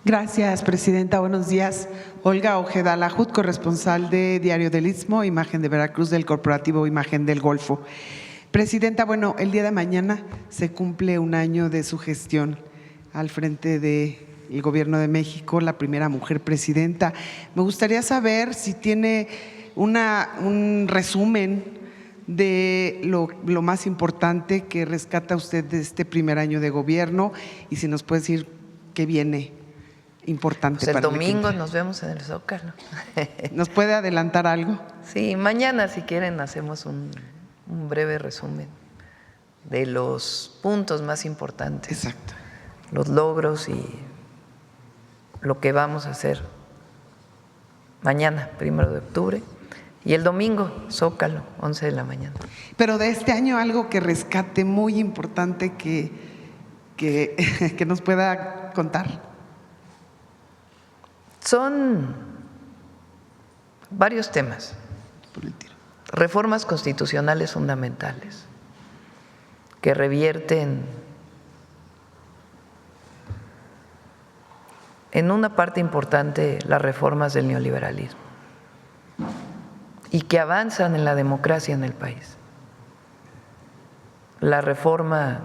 Gracias, presidenta. Buenos días. Olga Ojeda Lajut, corresponsal de Diario del Istmo, Imagen de Veracruz, del Corporativo Imagen del Golfo. Presidenta, bueno, el día de mañana se cumple un año de su gestión al frente del Gobierno de México, la primera mujer presidenta. Me gustaría saber si tiene un resumen de lo más importante que rescata usted de este primer año de gobierno y si nos puede decir qué viene importante. Pues el domingo nos vemos en el Zócalo. ¿Nos puede adelantar algo? Sí, mañana si quieren hacemos un breve resumen de los puntos más importantes. Exacto. Los logros y lo que vamos a hacer mañana, 1 de octubre, y el domingo, Zócalo, 11 de la mañana. Pero de este año algo que rescate muy importante que nos pueda contar. Son varios temas. Reformas constitucionales fundamentales que revierten en una parte importante las reformas del neoliberalismo y que avanzan en la democracia en el país. La reforma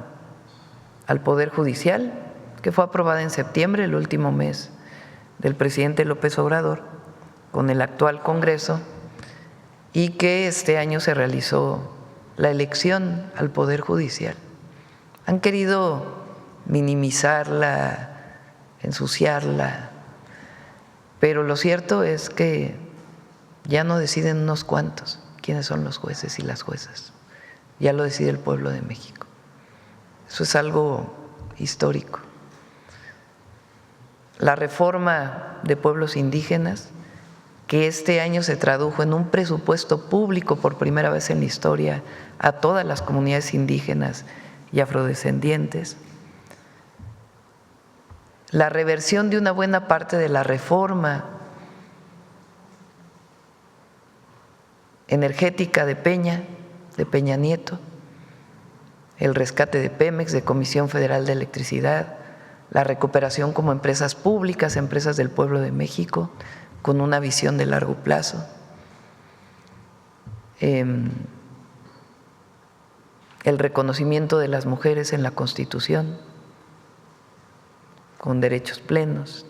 al Poder Judicial, que fue aprobada en septiembre, el último mes del presidente López Obrador, con el actual Congreso, y que este año se realizó la elección al Poder Judicial. Han querido minimizarla, ensuciarla, pero lo cierto es que ya no deciden unos cuantos quiénes son los jueces y las juezas, ya lo decide el pueblo de México. Eso es algo histórico. La reforma de pueblos indígenas, que este año se tradujo en un presupuesto público por primera vez en la historia a todas las comunidades indígenas y afrodescendientes. La reversión de una buena parte de la reforma energética de Peña Nieto, el rescate de Pemex, de Comisión Federal de Electricidad, la recuperación como empresas públicas, empresas del pueblo de México, con una visión de largo plazo. El reconocimiento de las mujeres en la Constitución, con derechos plenos,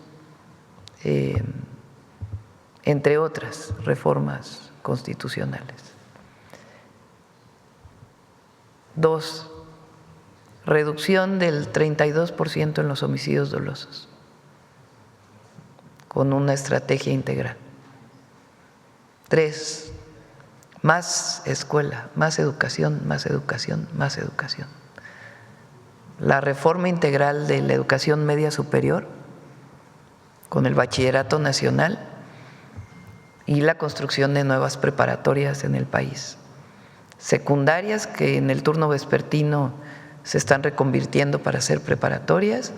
entre otras reformas constitucionales. 2, reducción del 32% en los homicidios dolosos, con una estrategia integral. 3, más escuela, más educación, más educación, más educación. La reforma integral de la educación media superior, con el Bachillerato Nacional y la construcción de nuevas preparatorias en el país. Secundarias que en el turno vespertino se están reconvirtiendo para ser preparatorias,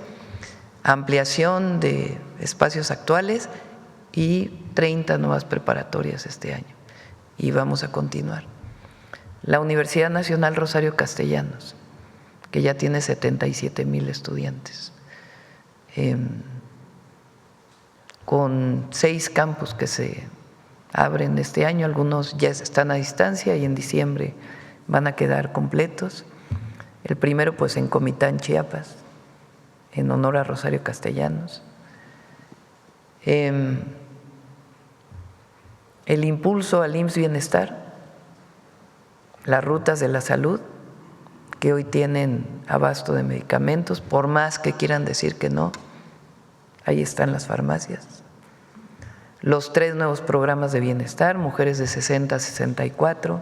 ampliación de espacios actuales y 30 nuevas preparatorias este año. Y vamos a continuar. La Universidad Nacional Rosario Castellanos, que ya tiene 77,000 estudiantes, con 6 campus que se abren este año, algunos ya están a distancia y en diciembre van a quedar completos. El primero pues en Comitán, Chiapas, en honor a Rosario Castellanos. El impulso al IMSS Bienestar, las rutas de la salud, que hoy tienen abasto de medicamentos, por más que quieran decir que no, ahí están las farmacias. Los 3 nuevos programas de bienestar, mujeres de 60 a 64,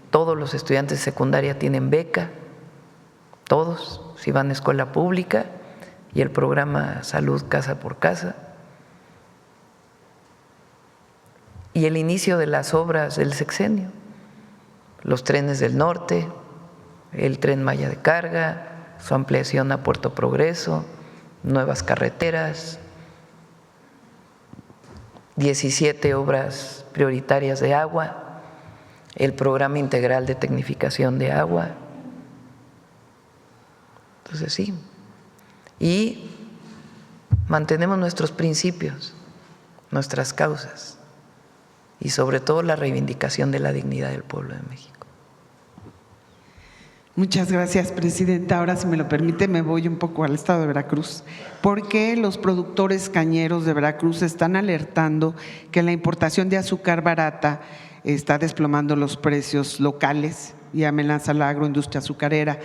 todos los estudiantes de secundaria tienen beca, todos, si van a escuela pública, y el programa Salud Casa por Casa. Y el inicio de las obras del sexenio, los trenes del norte, el Tren Maya de carga, su ampliación a Puerto Progreso, nuevas carreteras, 17 obras prioritarias de agua, el programa integral de tecnificación de agua. Entonces sí, y mantenemos nuestros principios, nuestras causas y sobre todo la reivindicación de la dignidad del pueblo de México. Muchas gracias, presidenta. Ahora, si me lo permite, me voy un poco al estado de Veracruz, porque los productores cañeros de Veracruz están alertando que la importación de azúcar barata está desplomando los precios locales y amenaza la agroindustria azucarera,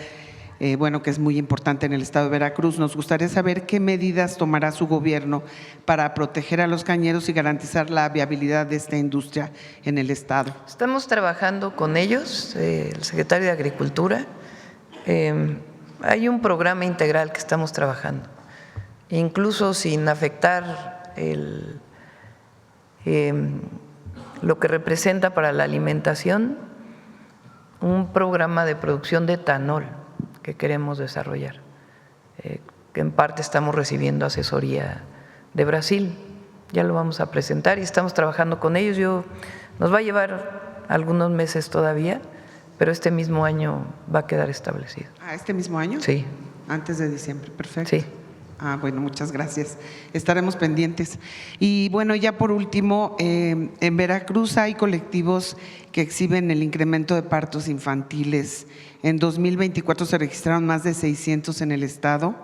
bueno, que es muy importante en el estado de Veracruz. Nos gustaría saber qué medidas tomará su gobierno para proteger a los cañeros y garantizar la viabilidad de esta industria en el estado. Estamos trabajando con ellos, el secretario de Agricultura. Hay un programa integral que estamos trabajando, incluso sin afectar lo que representa para la alimentación, un programa de producción de etanol que queremos desarrollar, que en parte estamos recibiendo asesoría de Brasil. Ya lo vamos a presentar y estamos trabajando con ellos. Nos va a llevar algunos meses todavía, pero este mismo año va a quedar establecido. ¿Este mismo año? Sí. Antes de diciembre, perfecto. Sí. Bueno, muchas gracias. Estaremos pendientes. Y bueno, ya por último, en Veracruz hay colectivos que exhiben el incremento de partos infantiles. En 2024 se registraron más de 600 en el estado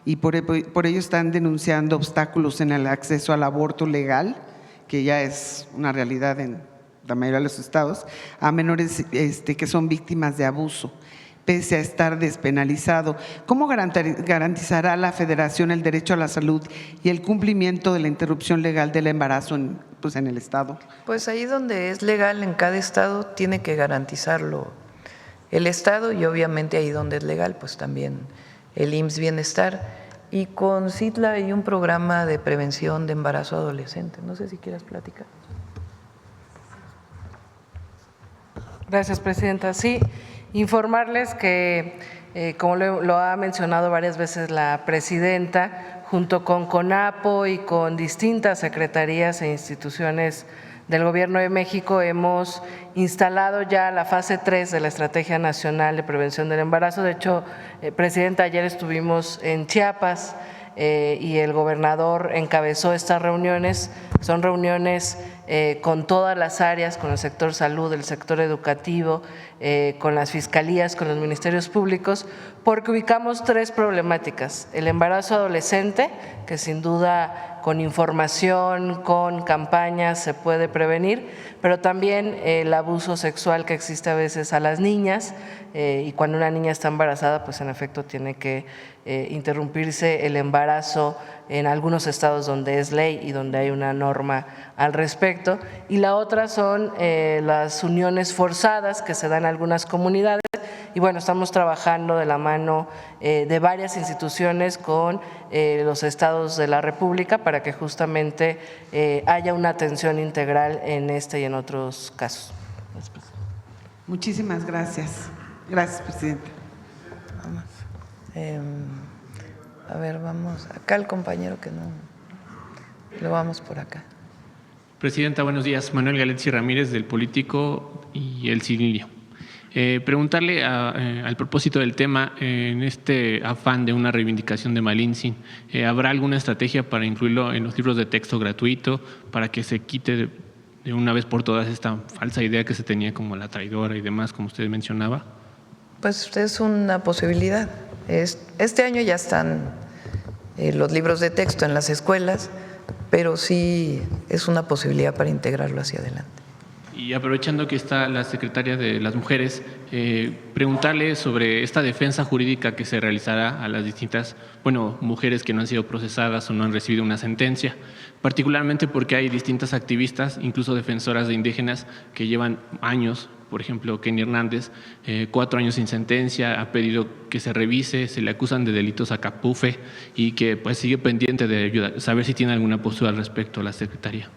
y por ello están denunciando obstáculos en el acceso al aborto legal, que ya es una realidad en la mayoría de los estados, a menores que son víctimas de abuso, pese a estar despenalizado. ¿Cómo garantizará la Federación el derecho a la salud y el cumplimiento de la interrupción legal del embarazo en el estado? Pues ahí donde es legal en cada estado tiene que garantizarlo el estado, y obviamente ahí donde es legal pues también el IMSS Bienestar. Y con CITLA hay un programa de prevención de embarazo adolescente. No sé si quieras platicar. Gracias, presidenta. Sí, informarles que, como lo ha mencionado varias veces la presidenta, junto con CONAPO y con distintas secretarías e instituciones del Gobierno de México, hemos instalado ya la fase 3 de la Estrategia Nacional de Prevención del Embarazo. De hecho, presidenta, ayer estuvimos en Chiapas y el gobernador encabezó estas reuniones. Son reuniones con todas las áreas, con el sector salud, el sector educativo, con las fiscalías, con los ministerios públicos, porque ubicamos tres problemáticas: el embarazo adolescente, que sin duda con información, con campañas se puede prevenir, pero también el abuso sexual que existe a veces a las niñas, y cuando una niña está embarazada, pues en efecto tiene que interrumpirse el embarazo en algunos estados donde es ley y donde hay una norma al respecto. Y la otra son las uniones forzadas que se dan en algunas comunidades. Y bueno, estamos trabajando de la mano de varias instituciones con los estados de la República para que justamente haya una atención integral en este y en otros casos. Muchísimas gracias. Gracias, presidenta. A ver, vamos acá el compañero que no, lo vamos por acá. Presidenta, buenos días. Manuel Galetzi Ramírez, del Político y El Cirilio. Preguntarle al propósito del tema, en este afán de una reivindicación de Malintzin, ¿habrá alguna estrategia para incluirlo en los libros de texto gratuito para que se quite de una vez por todas esta falsa idea que se tenía como la traidora y demás, como usted mencionaba? Pues es una posibilidad. Este año ya están los libros de texto en las escuelas, pero sí es una posibilidad para integrarlo hacia adelante. Y aprovechando que está la secretaria de las Mujeres, preguntarle sobre esta defensa jurídica que se realizará a las distintas, mujeres que no han sido procesadas o no han recibido una sentencia, particularmente porque hay distintas activistas, incluso defensoras de indígenas, que llevan años. Por ejemplo, Kenny Hernández, 4 años sin sentencia, ha pedido que se revise, se le acusan de delitos a Capufe y que pues sigue pendiente de saber si tiene alguna postura al respecto la Secretaría.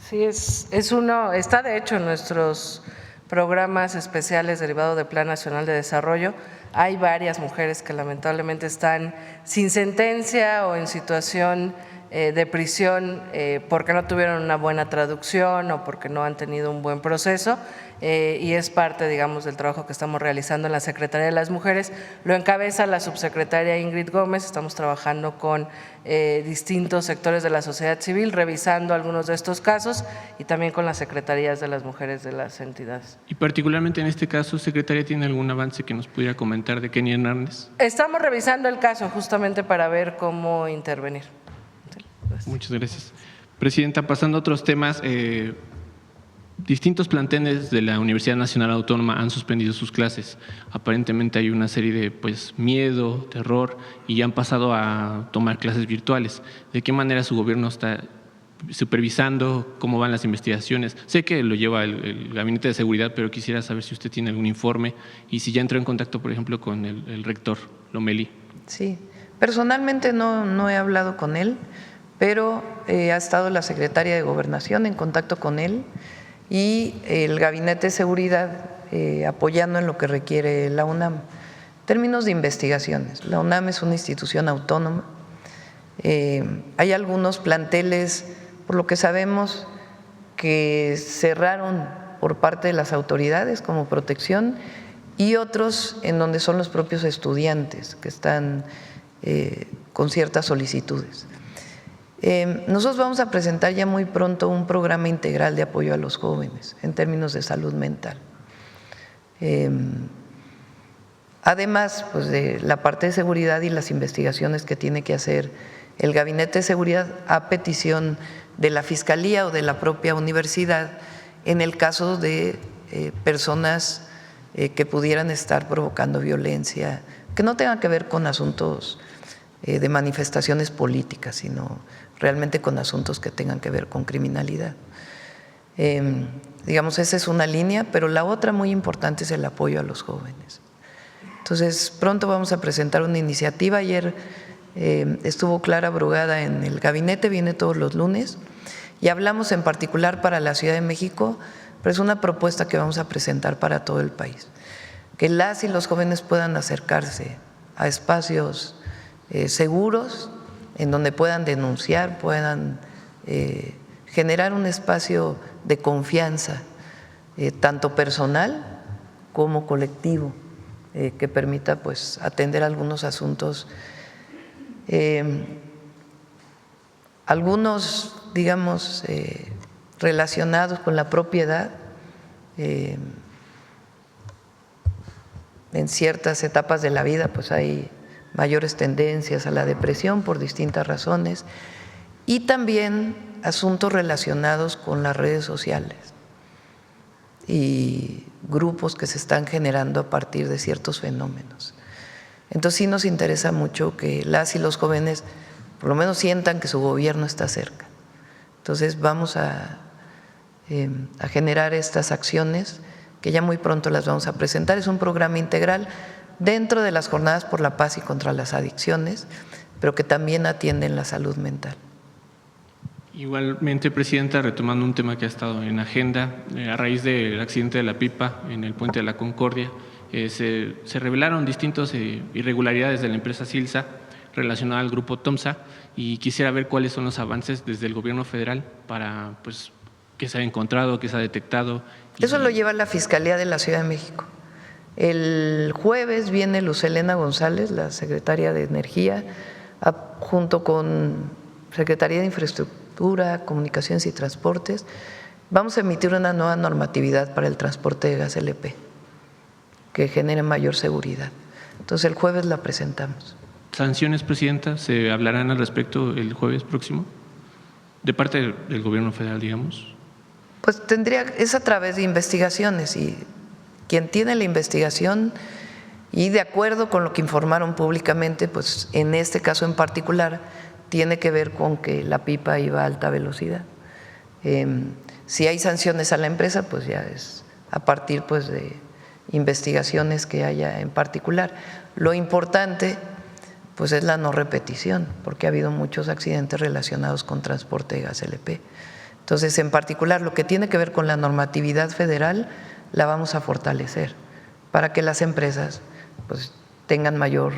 Sí, está de hecho en nuestros programas especiales derivados del Plan Nacional de Desarrollo. Hay varias mujeres que lamentablemente están sin sentencia o en situación de prisión porque no tuvieron una buena traducción o porque no han tenido un buen proceso, y es parte, digamos, del trabajo que estamos realizando en la Secretaría de las Mujeres. Lo encabeza la subsecretaria Ingrid Gómez. Estamos trabajando con distintos sectores de la sociedad civil, revisando algunos de estos casos, y también con las secretarías de las mujeres de las entidades. Y particularmente en este caso, secretaria, ¿tiene algún avance que nos pudiera comentar de Kenia Hernández? Estamos revisando el caso justamente para ver cómo intervenir. Muchas gracias. Presidenta, pasando a otros temas, distintos planteles de la Universidad Nacional Autónoma han suspendido sus clases. Aparentemente hay una serie de miedo, terror, y ya han pasado a tomar clases virtuales. ¿De qué manera su gobierno está supervisando cómo van las investigaciones? Sé que lo lleva el Gabinete de Seguridad, pero quisiera saber si usted tiene algún informe y si ya entró en contacto, por ejemplo, con el rector Lomelí. Sí, personalmente no he hablado con él, pero ha estado la secretaria de Gobernación en contacto con él y el Gabinete de Seguridad apoyando en lo que requiere la UNAM. En términos de investigaciones, la UNAM es una institución autónoma. Hay algunos planteles, por lo que sabemos, que cerraron por parte de las autoridades como protección, y otros en donde son los propios estudiantes que están con ciertas solicitudes. Nosotros vamos a presentar ya muy pronto un programa integral de apoyo a los jóvenes en términos de salud mental. Además, pues, de la parte de seguridad y las investigaciones que tiene que hacer el Gabinete de Seguridad a petición de la Fiscalía o de la propia universidad en el caso de personas que pudieran estar provocando violencia, que no tengan que ver con asuntos de manifestaciones políticas, sino realmente con asuntos que tengan que ver con criminalidad. Digamos, esa es una línea, pero la otra muy importante es el apoyo a los jóvenes. Entonces, pronto vamos a presentar una iniciativa. Ayer estuvo Clara Brugada en el gabinete, viene todos los lunes, y hablamos en particular para la Ciudad de México, pero es una propuesta que vamos a presentar para todo el país, que las y los jóvenes puedan acercarse a espacios seguros, en donde puedan denunciar, puedan generar un espacio de confianza, tanto personal como colectivo, que permita, pues, atender algunos asuntos, algunos, digamos, relacionados con la propiedad. En ciertas etapas de la vida, pues, hay mayores tendencias a la depresión por distintas razones, y también asuntos relacionados con las redes sociales y grupos que se están generando a partir de ciertos fenómenos. Entonces sí nos interesa mucho que las y los jóvenes por lo menos sientan que su gobierno está cerca. Entonces vamos a generar estas acciones que ya muy pronto las vamos a presentar. Es un programa integral dentro de las jornadas por la paz y contra las adicciones, pero que también atienden la salud mental. Igualmente, Presidenta, retomando un tema que ha estado en agenda, a raíz del accidente de la pipa en el Puente de la Concordia, se revelaron distintas irregularidades de la empresa Silsa relacionada al grupo Tomsa, y quisiera ver cuáles son los avances desde el gobierno federal para, pues, qué se ha encontrado, qué se ha detectado. Eso lo lleva la Fiscalía de la Ciudad de México. El jueves viene Luz Helena González, la secretaria de Energía, junto con Secretaría de Infraestructura, Comunicaciones y Transportes. Vamos a emitir una nueva normatividad para el transporte de gas LP que genere mayor seguridad. Entonces el jueves la presentamos. ¿Sanciones, Presidenta, se hablarán al respecto el jueves próximo? De parte del gobierno federal, digamos. Pues es a través de investigaciones, y quien tiene la investigación, y de acuerdo con lo que informaron públicamente, pues en este caso en particular tiene que ver con que la pipa iba a alta velocidad. Si hay sanciones a la empresa, pues ya es a partir, pues, de investigaciones que haya en particular. Lo importante, pues, es la no repetición, porque ha habido muchos accidentes relacionados con transporte de gas LP. Entonces, en particular, lo que tiene que ver con la normatividad federal la vamos a fortalecer para que las empresas, pues, tengan mayor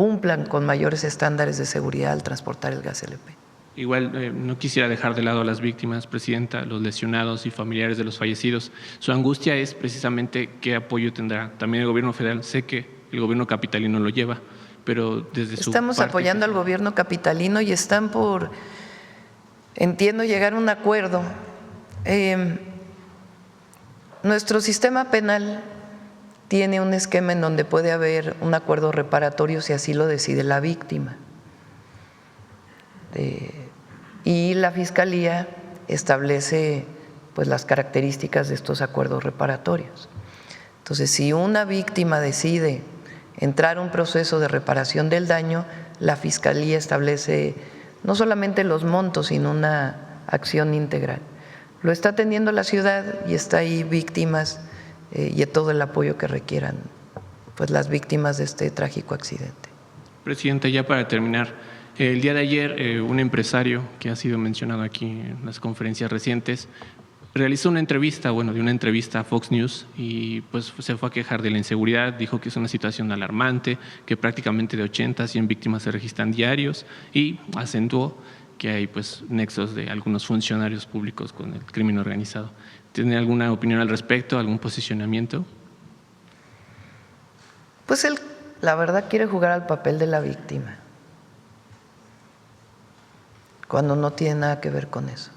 cumplan con mayores estándares de seguridad al transportar el gas LP. Igual no quisiera dejar de lado a las víctimas, Presidenta, los lesionados y familiares de los fallecidos. Su angustia es precisamente qué apoyo tendrá también el gobierno federal. Sé que el gobierno capitalino lo lleva, pero desde su Estamos parte, apoyando al gobierno capitalino y están por, entiendo, llegar a un acuerdo. Nuestro sistema penal tiene un esquema en donde puede haber un acuerdo reparatorio si así lo decide la víctima. Y la Fiscalía establece pues las características de estos acuerdos reparatorios. Entonces, si una víctima decide entrar a un proceso de reparación del daño, la Fiscalía establece no solamente los montos, sino una acción integral. Lo está atendiendo la ciudad y está ahí víctimas y todo el apoyo que requieran pues las víctimas de este trágico accidente. Presidenta, ya para terminar, el día de ayer un empresario que ha sido mencionado aquí en las conferencias recientes realizó una entrevista, dio una entrevista a Fox News y pues se fue a quejar de la inseguridad, dijo que es una situación alarmante, que prácticamente de 80 a 100 víctimas se registran diarios y acentuó que hay pues nexos de algunos funcionarios públicos con el crimen organizado. ¿Tiene alguna opinión al respecto, algún posicionamiento? Pues él, la verdad, quiere jugar al papel de la víctima, cuando no tiene nada que ver con eso.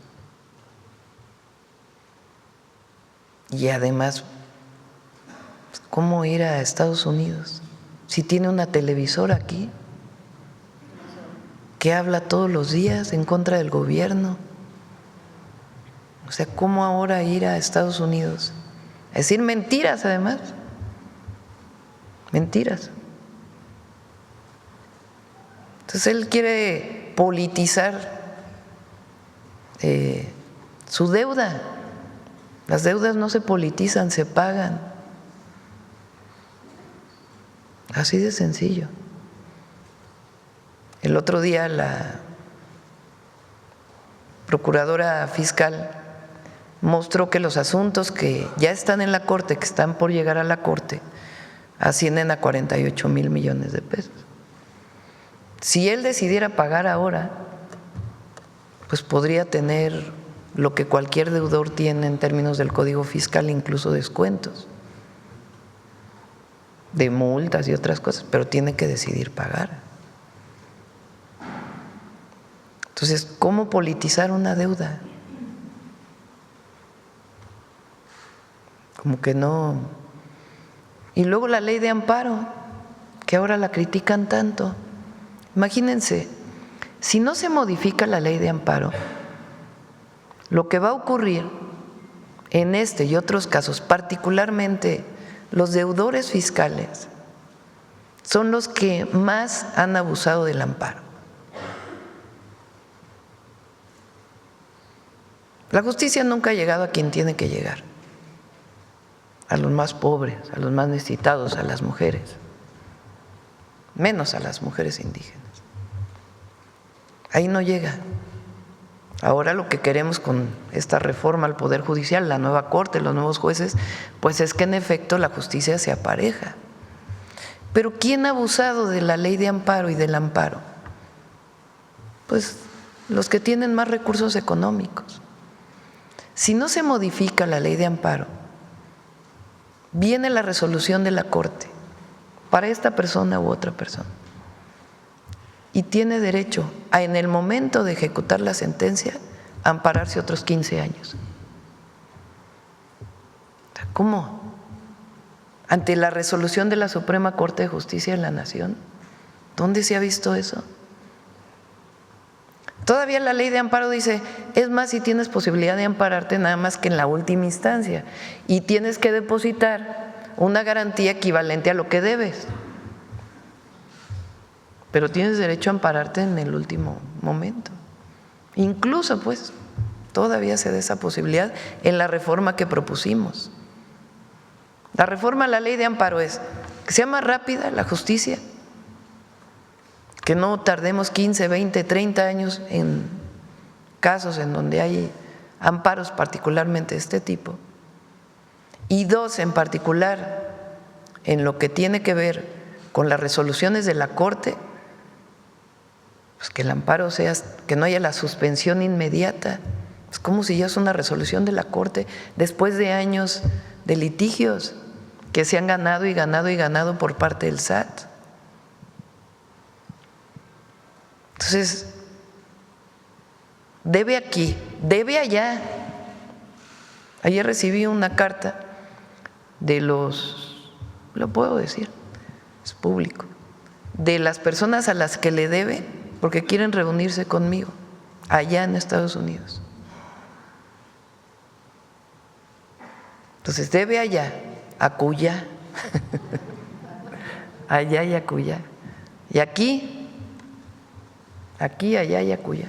Y además, ¿cómo ir a Estados Unidos si tiene una televisora aquí que habla todos los días en contra del gobierno? O sea, ¿cómo ahora ir a Estados Unidos? A decir mentiras, además. Mentiras. Entonces él quiere politizar su deuda. Las deudas no se politizan, se pagan. Así de sencillo. El otro día la procuradora fiscal mostró que los asuntos que ya están en la Corte, que están por llegar a la Corte, ascienden a 48,000 millones de pesos. Si él decidiera pagar ahora, pues podría tener lo que cualquier deudor tiene en términos del Código Fiscal, incluso descuentos de multas y otras cosas, pero tiene que decidir pagar. Entonces, ¿cómo politizar una deuda? Como que no. Y luego la ley de amparo, que ahora la critican tanto. Imagínense, si no se modifica la ley de amparo, lo que va a ocurrir en este y otros casos, particularmente los deudores fiscales, son los que más han abusado del amparo. La justicia nunca ha llegado a quien tiene que llegar, a los más pobres, a los más necesitados, a las mujeres, menos a las mujeres indígenas. Ahí no llega. Ahora lo que queremos con esta reforma al Poder Judicial, la nueva Corte, los nuevos jueces, pues es que en efecto la justicia se apareja. Pero ¿quién ha abusado de la ley de amparo y del amparo? Pues los que tienen más recursos económicos. Si no se modifica la ley de amparo, viene la resolución de la Corte para esta persona u otra persona y tiene derecho a, en el momento de ejecutar la sentencia, ampararse otros 15 años. ¿Cómo? Ante la resolución de la Suprema Corte de Justicia de la Nación, ¿dónde se ha visto eso? Todavía la ley de amparo dice, es más, si tienes posibilidad de ampararte nada más que en la última instancia y tienes que depositar una garantía equivalente a lo que debes, pero tienes derecho a ampararte en el último momento. Incluso pues todavía se da esa posibilidad en la reforma que propusimos. La reforma a la ley de amparo es que sea más rápida la justicia, que no tardemos 15, 20, 30 años en casos en donde hay amparos particularmente de este tipo. Y dos, en particular, en lo que tiene que ver con las resoluciones de la Corte, pues que el amparo sea, que no haya la suspensión inmediata. Es como si ya es una resolución de la Corte después de años de litigios que se han ganado y ganado y ganado por parte del SAT. Entonces, debe aquí, debe allá. Ayer recibí una carta de los, lo puedo decir, es público, de las personas a las que le debe porque quieren reunirse conmigo allá en Estados Unidos. Entonces debe allá, acullá, allá y acullá. Y aquí, allá y acullá.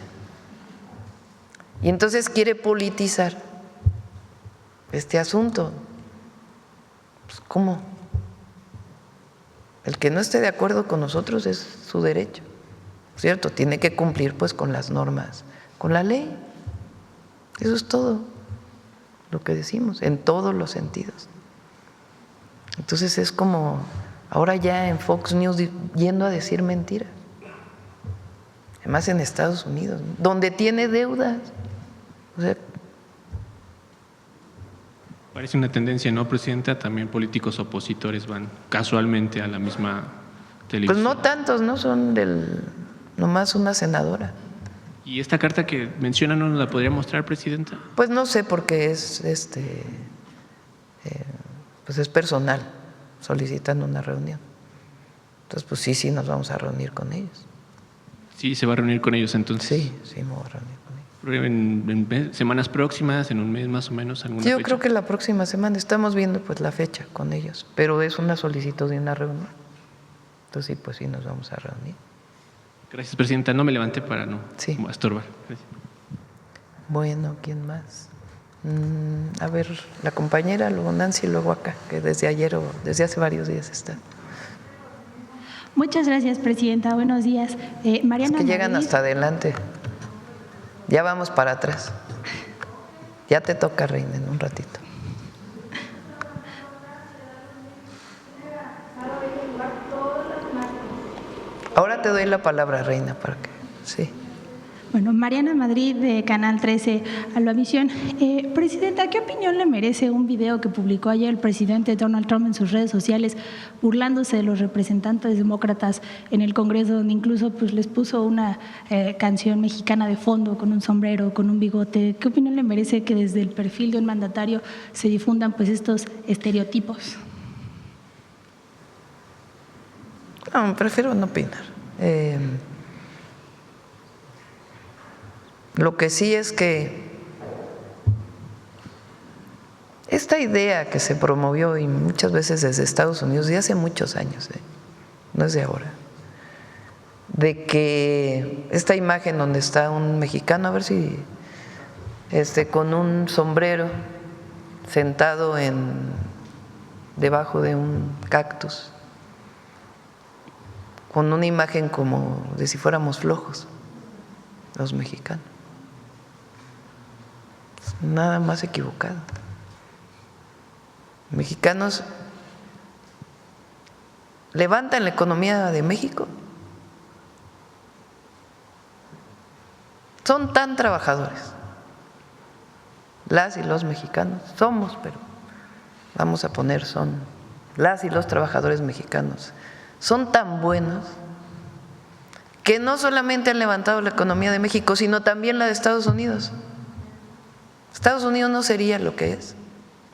Y entonces quiere politizar este asunto. Pues, ¿cómo? El que no esté de acuerdo con nosotros es su derecho, ¿cierto? Tiene que cumplir pues con las normas, con la ley. Eso es todo lo que decimos, en todos los sentidos. Entonces es como ahora ya en Fox News yendo a decir mentiras. Además en Estados Unidos, ¿no?, donde tiene deudas. O sea, parece una tendencia, ¿no, Presidenta? También políticos opositores van casualmente a la misma televisión. pues no tantos, ¿no? Son nomás una senadora. ¿Y esta carta que menciona no nos la podría mostrar, Presidenta? Pues no sé, porque es pues es personal, solicitan una reunión. Entonces, pues sí, nos vamos a reunir con ellos. Sí, se va a reunir con ellos entonces. Sí, me voy a reunir con ellos. En semanas próximas, en un mes más o menos, alguna Yo fecha. creo que la próxima semana estamos viendo pues la fecha con ellos, pero es una solicitud de una reunión. Entonces, sí, pues sí, nos vamos a reunir. Gracias, Presidenta. No me levanté para no Sí. estorbar. Gracias. Bueno, ¿quién más? A ver, la compañera, luego Nancy, luego acá, que desde ayer o desde hace varios días está. Muchas gracias, Presidenta. Buenos días. Mariana Es que llegan Madrid. hasta adelante. Ya vamos para atrás. Ya te toca, Reina, en un ratito. Ahora te doy la palabra, Reina, para que… Sí. Bueno, Mariana Madrid, de Canal 13, Alvavisión. Presidenta, ¿qué opinión le merece un video que publicó ayer el presidente Donald Trump en sus redes sociales burlándose de los representantes demócratas en el Congreso, donde incluso pues, les puso una canción mexicana de fondo con un sombrero, con un bigote? ¿Qué opinión le merece que desde el perfil de un mandatario se difundan pues, estos estereotipos? No, prefiero no opinar. Lo que sí es que esta idea que se promovió y muchas veces desde Estados Unidos, de hace muchos años, no es de ahora, de que esta imagen donde está un mexicano, a ver si con un sombrero sentado debajo de un cactus, con una imagen como de si fuéramos flojos los mexicanos. Nada más equivocado. Mexicanos levantan la economía de México. Son tan trabajadores. Las y los mexicanos somos, pero vamos a poner son las y los trabajadores mexicanos. Son tan buenos que no solamente han levantado la economía de México, sino también la de Estados Unidos. Estados Unidos no sería lo que es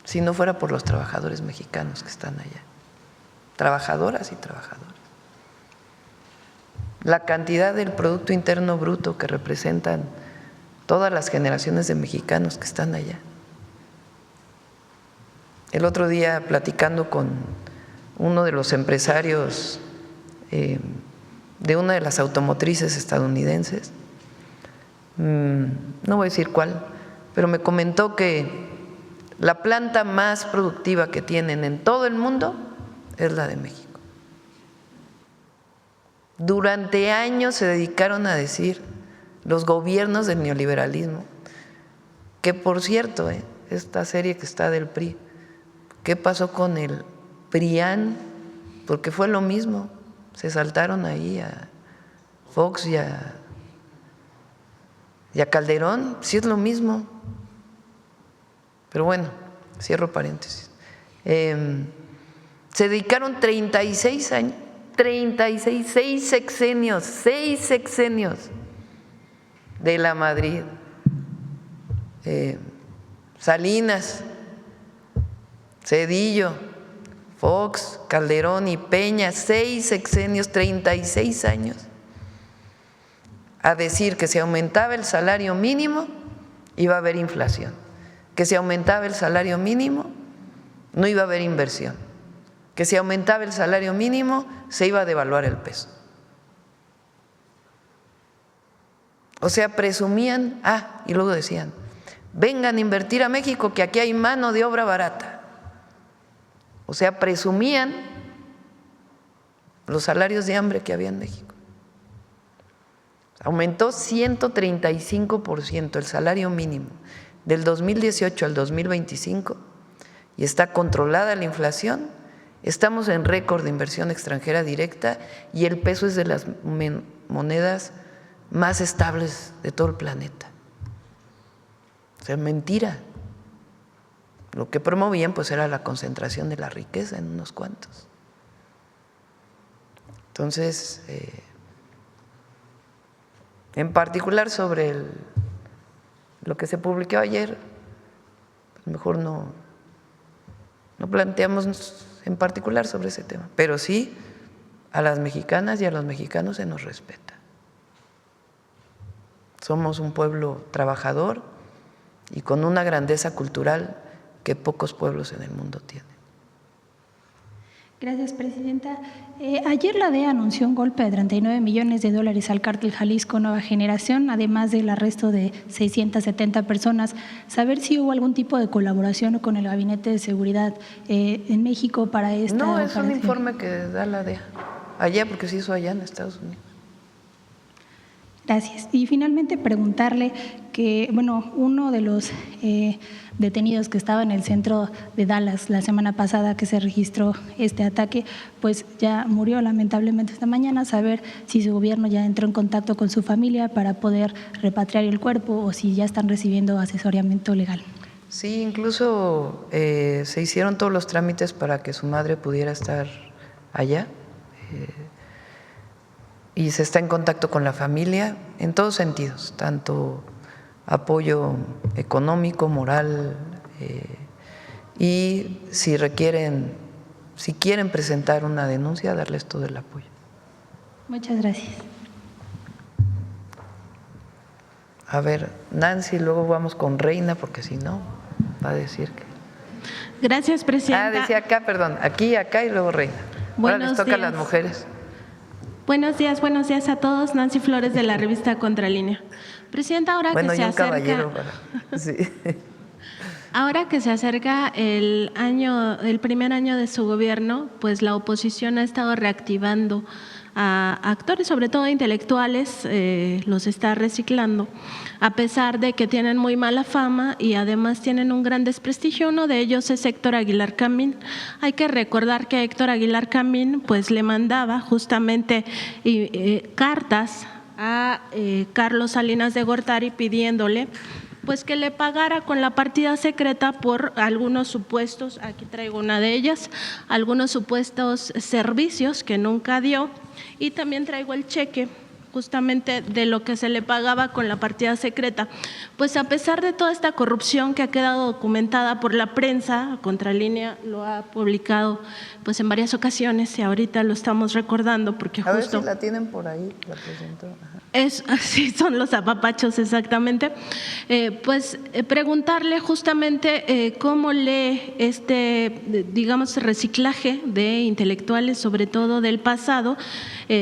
si no fuera por los trabajadores mexicanos que están allá. Trabajadoras y trabajadores. La cantidad del Producto Interno Bruto que representan todas las generaciones de mexicanos que están allá. El otro día, platicando con uno de los empresarios de una de las automotrices estadounidenses, no voy a decir cuál, pero me comentó que la planta más productiva que tienen en todo el mundo es la de México. Durante años se dedicaron a decir los gobiernos del neoliberalismo, que por cierto, esta serie que está del PRI, ¿qué pasó con el PRIAN? Porque fue lo mismo. se saltaron ahí a Fox y a Calderón, sí es lo mismo. Pero bueno, cierro paréntesis. Se dedicaron 36 años, 6 sexenios de la Madrid. Salinas, Zedillo, Fox, Calderón y Peña, 6 sexenios, 36 años, a decir que si aumentaba el salario mínimo iba a haber inflación, que si aumentaba el salario mínimo no iba a haber inversión, que si aumentaba el salario mínimo se iba a devaluar el peso. O sea, presumían, y luego decían, vengan a invertir a México que aquí hay mano de obra barata. O sea, presumían los salarios de hambre que había en México. Aumentó 135% el salario mínimo del 2018 al 2025 y está controlada la inflación. Estamos en récord de inversión extranjera directa y el peso es de las monedas más estables de todo el planeta. O sea, mentira. Lo que promovían pues era la concentración de la riqueza en unos cuantos. Entonces, en particular sobre lo que se publicó ayer, pues mejor no planteamos en particular sobre ese tema, pero sí a las mexicanas y a los mexicanos se nos respeta. Somos un pueblo trabajador y con una grandeza cultural que pocos pueblos en el mundo tienen. Gracias, presidenta. Ayer la DEA anunció un golpe de $39 millones al cártel Jalisco Nueva Generación, además del arresto de 670 personas. Saber si hubo algún tipo de colaboración con el Gabinete de Seguridad en México para esta No, es operación. un informe que da la DEA. Allá, porque se hizo allá en Estados Unidos. Gracias. Y finalmente preguntarle que, bueno, uno de los detenidos que estaba en el centro de Dallas la semana pasada que se registró este ataque, pues ya murió lamentablemente esta mañana. Saber si su gobierno ya entró en contacto con su familia para poder repatriar el cuerpo o si ya están recibiendo asesoramiento legal. Sí, incluso se hicieron todos los trámites para que su madre pudiera estar allá. Y se está en contacto con la familia en todos sentidos, tanto apoyo económico, moral, y si quieren presentar una denuncia, darles todo el apoyo. Muchas gracias. A ver, Nancy, luego vamos con Reina, porque si no, va a decir que… Gracias, presidenta. decía acá, perdón, aquí, acá y luego Reina. Ahora les toca a las mujeres. Buenos días a todos. Nancy Flores de la revista Contralínea. Presidenta, ahora que se acerca… caballero sí. Ahora que se acerca el primer año de su gobierno, pues la oposición ha estado reactivando a actores, sobre todo intelectuales, los está reciclando, a pesar de que tienen muy mala fama y además tienen un gran desprestigio. Uno de ellos es Héctor Aguilar Camín. Hay que recordar que Héctor Aguilar Camín pues le mandaba justamente cartas a Carlos Salinas de Gortari pidiéndole pues que le pagara con la partida secreta por algunos supuestos, aquí traigo una de ellas, algunos supuestos servicios que nunca dio, y también traigo el cheque justamente de lo que se le pagaba con la partida secreta. Pues a pesar de toda esta corrupción que ha quedado documentada por la prensa, Contralínea lo ha publicado pues en varias ocasiones y ahorita lo estamos recordando porque justo… A ver si la tienen por ahí, la presento. Sí, son los apapachos exactamente. Preguntarle justamente cómo lee digamos, reciclaje de intelectuales, sobre todo del pasado,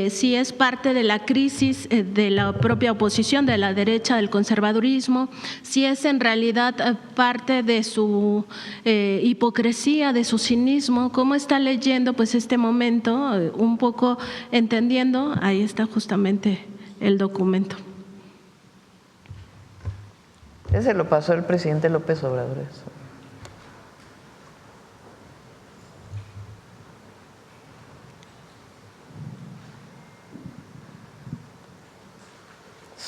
si es parte de la crisis de la propia oposición, de la derecha, del conservadurismo, si es en realidad parte de su hipocresía, de su cinismo, cómo está leyendo pues este momento, un poco entendiendo, ahí está justamente el documento. Ese lo pasó el presidente López Obrador. Eso.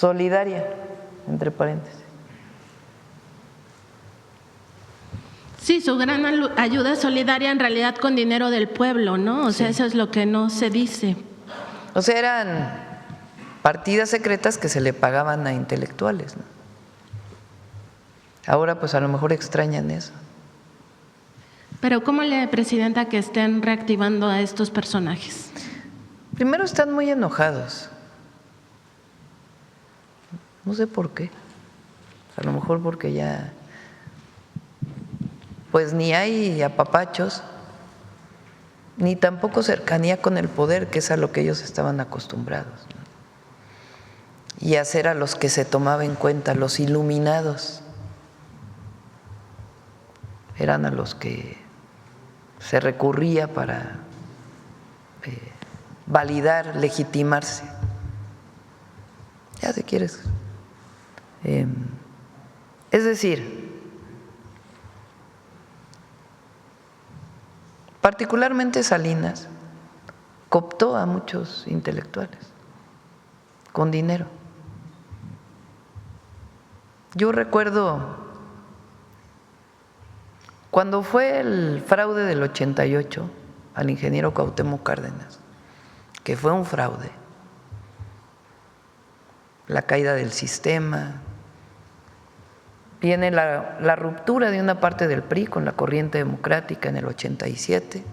solidaria, entre paréntesis. Sí, su gran ayuda solidaria en realidad con dinero del pueblo, ¿no? O sea, eso es lo que no se dice. O sea, eran partidas secretas que se le pagaban a intelectuales, ¿no? Ahora pues a lo mejor extrañan eso. Pero ¿cómo le, Presidenta, que estén reactivando a estos personajes? Primero están muy enojados. No sé por qué. A lo mejor porque ya pues ni hay apapachos, ni tampoco cercanía con el poder, que es a lo que ellos estaban acostumbrados, ¿no? Y hacer a los que se tomaba en cuenta, los iluminados, eran a los que se recurría para validar, legitimarse. Ya si quieres. Es decir, particularmente Salinas cooptó a muchos intelectuales con dinero. Yo recuerdo cuando fue el fraude del 88 al ingeniero Cuauhtémoc Cárdenas, que fue un fraude, la caída del sistema, viene la ruptura de una parte del PRI con la corriente democrática en el 87,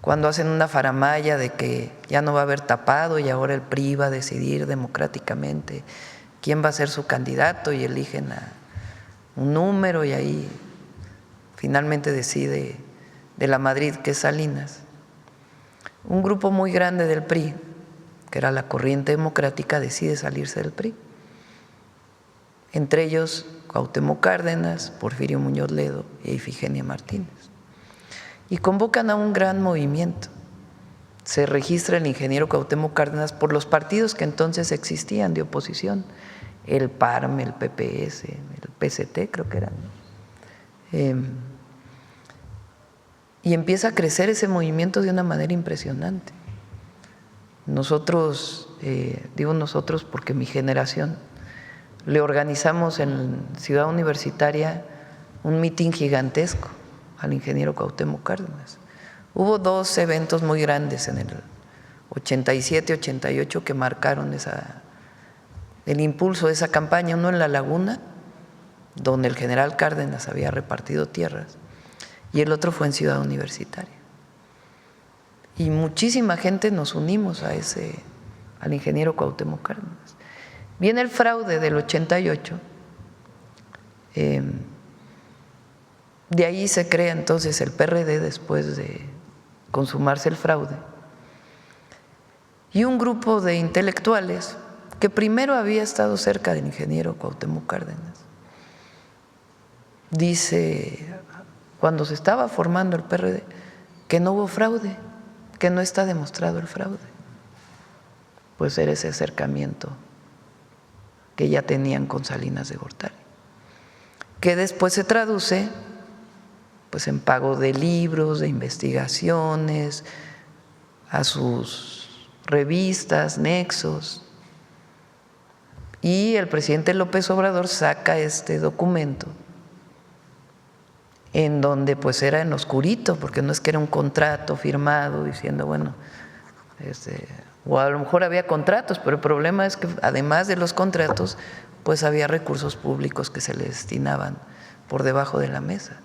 cuando hacen una faramalla de que ya no va a haber tapado y ahora el PRI va a decidir democráticamente quién va a ser su candidato y eligen a un número y ahí finalmente decide de la Madrid, que es Salinas. Un grupo muy grande del PRI, que era la corriente democrática, decide salirse del PRI. Entre ellos Cuauhtémoc Cárdenas, Porfirio Muñoz Ledo e Ifigenia Martínez. Y convocan a un gran movimiento. Se registra el ingeniero Cuauhtémoc Cárdenas por los partidos que entonces existían de oposición, el PARM, el PPS, el PST creo que eran, ¿no? Y empieza a crecer ese movimiento de una manera impresionante. Nosotros, digo nosotros porque mi generación, le organizamos en Ciudad Universitaria un mitin gigantesco al ingeniero Cuauhtémoc Cárdenas. Hubo dos eventos muy grandes en el 87-88 que marcaron el impulso de esa campaña, uno en La Laguna, donde el general Cárdenas había repartido tierras, y el otro fue en Ciudad Universitaria. Y muchísima gente nos unimos al ingeniero Cuauhtémoc Cárdenas. Viene el fraude del 88, de ahí se crea entonces el PRD después de consumarse el fraude, y un grupo de intelectuales que primero había estado cerca del ingeniero Cuauhtémoc Cárdenas dice, cuando se estaba formando el PRD, que no hubo fraude, que no está demostrado el fraude. Pues era ese acercamiento que ya tenían con Salinas de Gortari, que después se traduce pues en pago de libros, de investigaciones, a sus revistas, nexos, y el presidente López Obrador saca este documento en donde pues era en oscurito, porque no es que era un contrato firmado diciendo, bueno, o a lo mejor había contratos, pero el problema es que además de los contratos, pues había recursos públicos que se le destinaban por debajo de la mesa.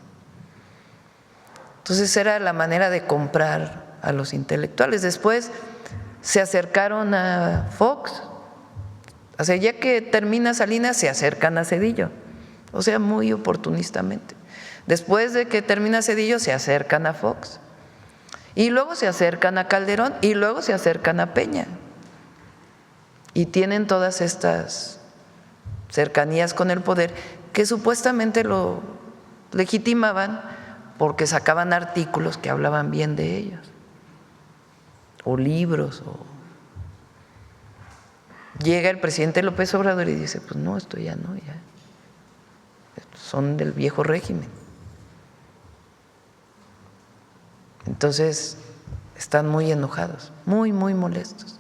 Entonces era la manera de comprar a los intelectuales. Después se acercaron a Fox, o sea, ya que termina Salinas se acercan a Zedillo, o sea, muy oportunistamente. Después de que termina Zedillo se acercan a Fox, y luego se acercan a Calderón, y luego se acercan a Peña, y tienen todas estas cercanías con el poder que supuestamente lo legitimaban porque sacaban artículos que hablaban bien de ellos, o libros, o… Llega el presidente López Obrador y dice, pues no, esto ya no, ya son del viejo régimen. Entonces están muy enojados, muy, muy molestos.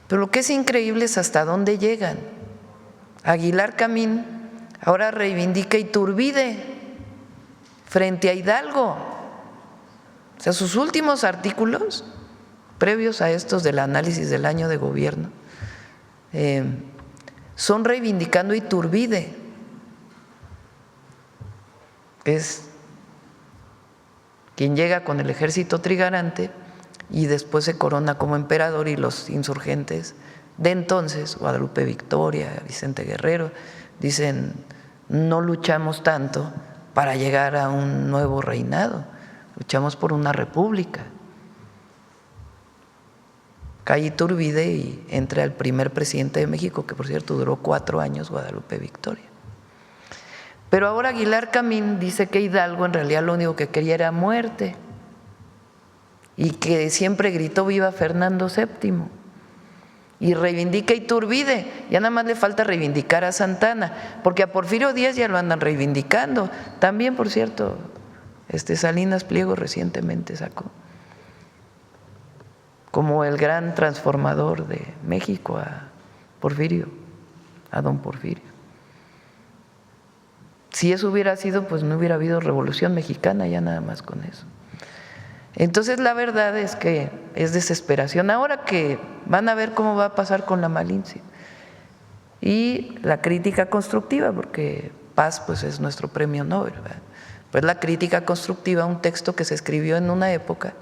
Pero lo que es increíble es hasta dónde llegan. Aguilar Camín ahora reivindica Iturbide frente a Hidalgo. O sea, sus últimos artículos, previos a estos del análisis del año de gobierno, son reivindicando Iturbide. Es quien llega con el ejército trigarante y después se corona como emperador, y los insurgentes de entonces, Guadalupe Victoria, Vicente Guerrero, dicen: no luchamos tanto para llegar a un nuevo reinado, luchamos por una república. Cae Iturbide y entra el primer presidente de México, que por cierto duró 4 años, Guadalupe Victoria. Pero ahora Aguilar Camín dice que Hidalgo en realidad lo único que quería era muerte y que siempre gritó viva Fernando VII, y reivindica Iturbide. Ya nada más le falta reivindicar a Santana, porque a Porfirio Díaz ya lo andan reivindicando. También, por cierto, Salinas Pliego recientemente sacó como el gran transformador de México a Porfirio, a don Porfirio. Si eso hubiera sido, pues no hubiera habido Revolución Mexicana, ya nada más con eso. Entonces la verdad es que es desesperación. Ahora que van a ver cómo va a pasar con la Malinche y la crítica constructiva, porque Paz pues es nuestro premio Nobel, ¿verdad? Pues la crítica constructiva, un texto que se escribió en una época,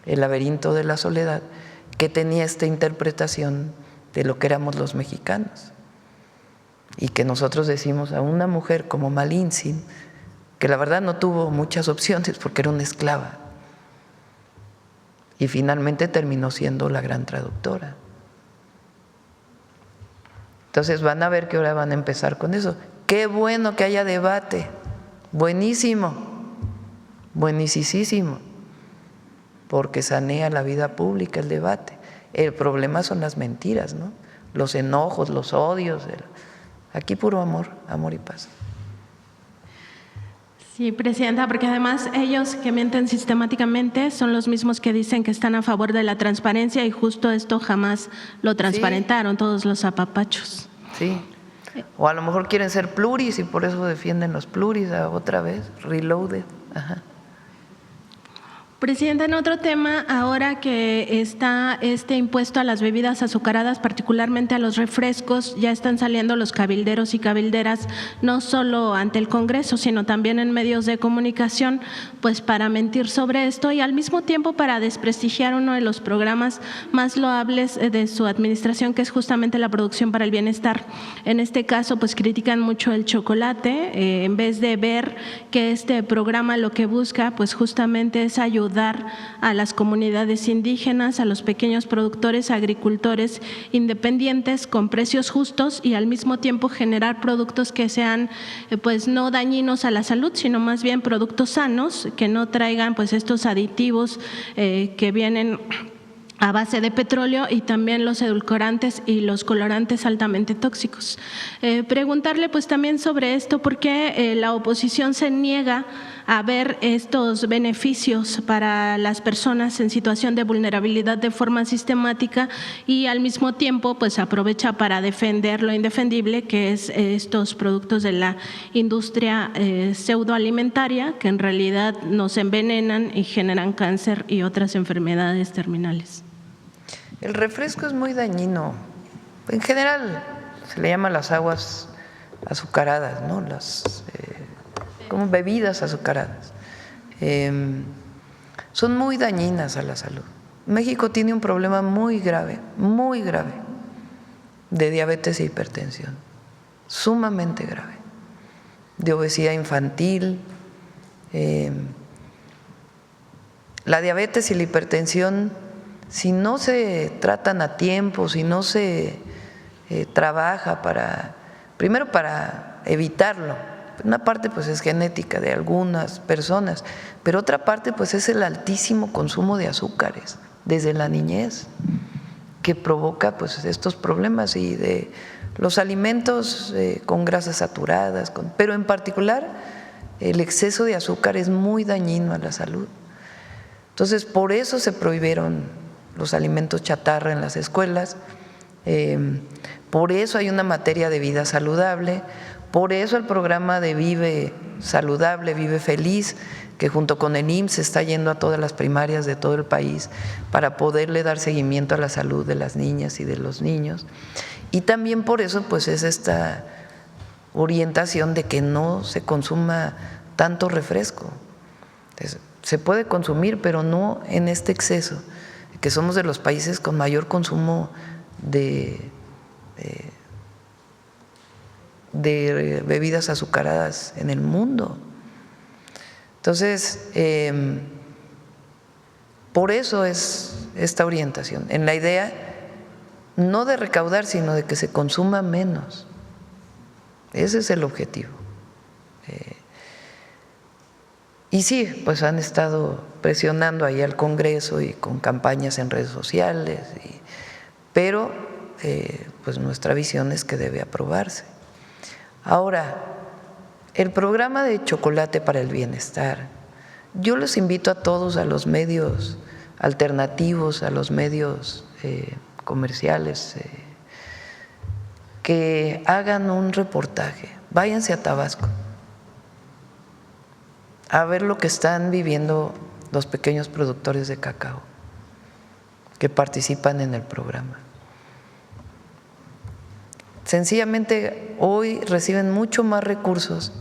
El laberinto de la soledad, que tenía esta interpretación de lo que éramos los mexicanos, y que nosotros decimos a una mujer como Malinche, que la verdad no tuvo muchas opciones porque era una esclava, y finalmente terminó siendo la gran traductora. Entonces van a ver que ahora van a empezar con eso. Qué bueno que haya debate, buenísimo, buenísimo, porque sanea la vida pública el debate. El problema son las mentiras, ¿no? Los enojos, los odios. Aquí puro amor, amor y paz. Sí, Presidenta, porque además ellos que mienten sistemáticamente son los mismos que dicen que están a favor de la transparencia, y justo esto jamás lo transparentaron, todos los apapachos. Sí, o a lo mejor quieren ser pluris y por eso defienden los pluris otra vez, reloaded. Ajá. Presidenta, en otro tema, ahora que está este impuesto a las bebidas azucaradas, particularmente a los refrescos, ya están saliendo los cabilderos y cabilderas, no solo ante el Congreso, sino también en medios de comunicación, pues para mentir sobre esto y al mismo tiempo para desprestigiar uno de los programas más loables de su administración, que es justamente la producción para el bienestar. En este caso, pues critican mucho el chocolate, en vez de ver que este programa lo que busca, pues justamente es ayudar a las comunidades indígenas, a los pequeños productores, agricultores independientes con precios justos, y al mismo tiempo generar productos que sean pues no dañinos a la salud, sino más bien productos sanos, que no traigan pues estos aditivos que vienen a base de petróleo, y también los edulcorantes y los colorantes altamente tóxicos. Preguntarle pues también sobre esto, ¿por qué la oposición se niega a ver estos beneficios para las personas en situación de vulnerabilidad de forma sistemática, y al mismo tiempo pues aprovecha para defender lo indefendible, que es estos productos de la industria pseudoalimentaria, que en realidad nos envenenan y generan cáncer y otras enfermedades terminales? El refresco es muy dañino. En general se le llama las aguas azucaradas, ¿no? Las como bebidas azucaradas. Son muy dañinas a la salud. México tiene un problema muy grave de diabetes e hipertensión, sumamente grave, de obesidad infantil. La diabetes y la hipertensión, si no se tratan a tiempo, si no se trabaja primero para evitarlo, una parte pues es genética de algunas personas, pero otra parte pues es el altísimo consumo de azúcares desde la niñez, que provoca pues estos problemas, y de los alimentos con grasas saturadas, pero en particular el exceso de azúcar es muy dañino a la salud. Entonces por eso se prohibieron los alimentos chatarra en las escuelas, Por eso hay una materia de vida saludable, por eso el programa de Vive Saludable, Vive Feliz, que junto con el IMSS está yendo a todas las primarias de todo el país para poderle dar seguimiento a la salud de las niñas y de los niños. Y también por eso pues es esta orientación de que no se consuma tanto refresco. Se puede consumir, pero no en este exceso, que somos de los países con mayor consumo de bebidas azucaradas en el mundo. Entonces, por eso es esta orientación, en la idea no de recaudar, sino de que se consuma menos. Ese es el objetivo. Y sí, pues han estado presionando ahí al Congreso y con campañas en redes sociales, pero pues nuestra visión es que debe aprobarse. Ahora, el programa de Chocolate para el Bienestar, yo los invito a todos, a los medios alternativos, a los medios comerciales, que hagan un reportaje. Váyanse a Tabasco a ver lo que están viviendo los pequeños productores de cacao que participan en el programa. Sencillamente hoy reciben mucho más recursos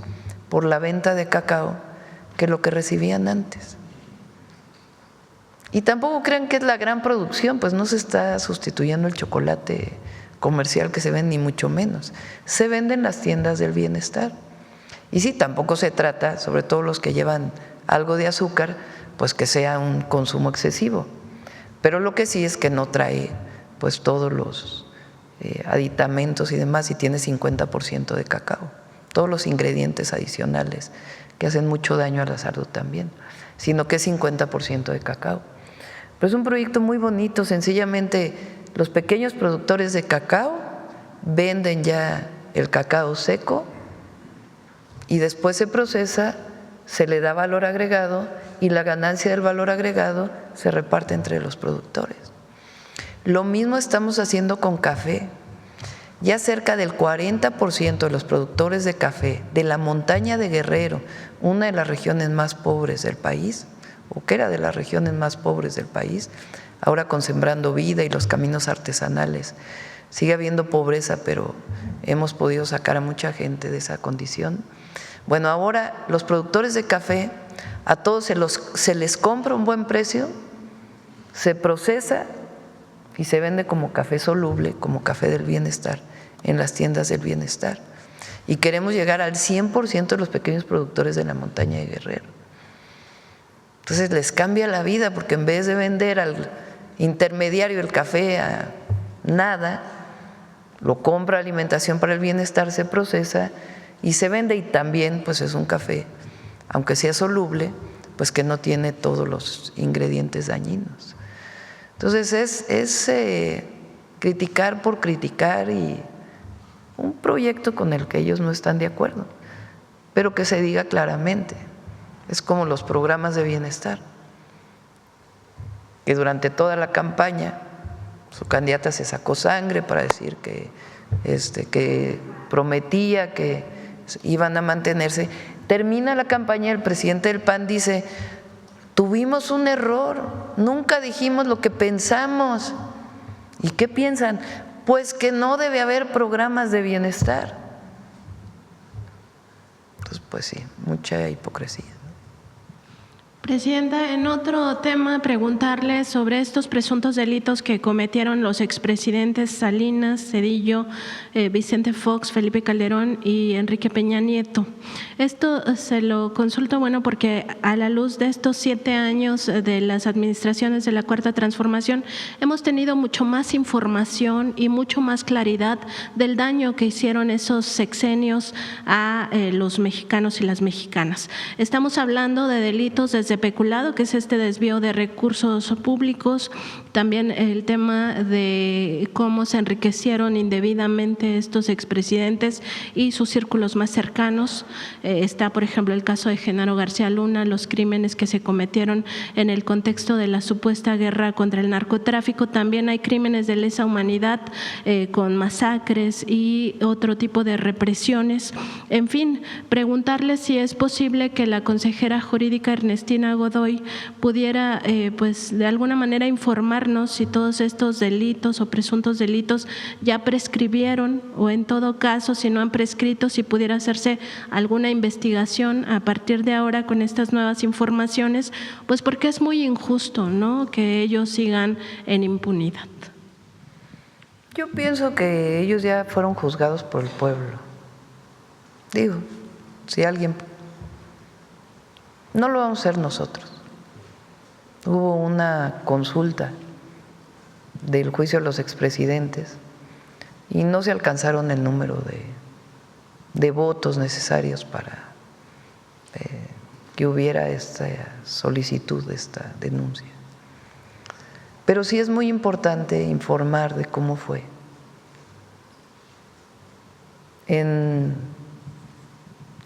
por la venta de cacao que lo que recibían antes. Y tampoco crean que es la gran producción, pues no se está sustituyendo el chocolate comercial que se vende, ni mucho menos. Se vende en las tiendas del bienestar. Y sí, tampoco se trata, sobre todo los que llevan algo de azúcar, pues que sea un consumo excesivo. Pero lo que sí es que no trae pues todos los aditamentos y demás, y tiene 50% de cacao, todos los ingredientes adicionales que hacen mucho daño a la salud también, sino que es 50% de cacao. Pero es un proyecto muy bonito, sencillamente los pequeños productores de cacao venden ya el cacao seco y después se procesa, se le da valor agregado y la ganancia del valor agregado se reparte entre los productores. Lo mismo estamos haciendo con café. Ya cerca del 40% de los productores de café de la montaña de Guerrero, una de las regiones más pobres del país, o que era de las regiones más pobres del país, ahora con Sembrando Vida y los caminos artesanales, sigue habiendo pobreza, pero hemos podido sacar a mucha gente de esa condición. Bueno, ahora los productores de café, a todos se les compra un buen precio, se procesa y se vende como café soluble, como café del bienestar, en las tiendas del bienestar. Y queremos llegar al 100% de los pequeños productores de la montaña de Guerrero. Entonces les cambia la vida, porque en vez de vender al intermediario el café a nada, lo compra Alimentación para el Bienestar, se procesa y se vende, y también pues es un café, aunque sea soluble, pues que no tiene todos los ingredientes dañinos. Entonces es criticar por criticar, y un proyecto con el que ellos no están de acuerdo, pero que se diga claramente. Es como los programas de bienestar, que durante toda la campaña su candidata se sacó sangre para decir que prometía que iban a mantenerse. Termina la campaña, el presidente del PAN dice: tuvimos un error, nunca dijimos lo que pensamos. ¿Y qué piensan? Pues que no debe haber programas de bienestar. Entonces, pues sí, mucha hipocresía. Presidenta, en otro tema, preguntarle sobre estos presuntos delitos que cometieron los expresidentes Salinas, Zedillo, Vicente Fox, Felipe Calderón y Enrique Peña Nieto. Esto se lo consulto, bueno, porque a la luz de estos 7 años de las administraciones de la Cuarta Transformación, hemos tenido mucho más información y mucho más claridad del daño que hicieron esos sexenios a los mexicanos y las mexicanas. Estamos hablando de delitos desde de peculado, que es este desvío de recursos públicos, también el tema de cómo se enriquecieron indebidamente estos expresidentes y sus círculos más cercanos. Está, por ejemplo, el caso de Genaro García Luna, los crímenes que se cometieron en el contexto de la supuesta guerra contra el narcotráfico. También hay crímenes de lesa humanidad con masacres y otro tipo de represiones. En fin, preguntarle si es posible que la consejera jurídica Ernestina Godoy pudiera, pues, de alguna manera informarnos si todos estos delitos o presuntos delitos ya prescribieron, o en todo caso, si no han prescrito, si pudiera hacerse alguna investigación a partir de ahora con estas nuevas informaciones, pues porque es muy injusto, ¿no?, que ellos sigan en impunidad. Yo pienso que ellos ya fueron juzgados por el pueblo. Digo, si alguien… No lo vamos a hacer nosotros. Hubo una consulta del juicio de los expresidentes y no se alcanzaron el número de votos necesarios para que hubiera esta solicitud, esta denuncia. Pero sí es muy importante informar de cómo fue. En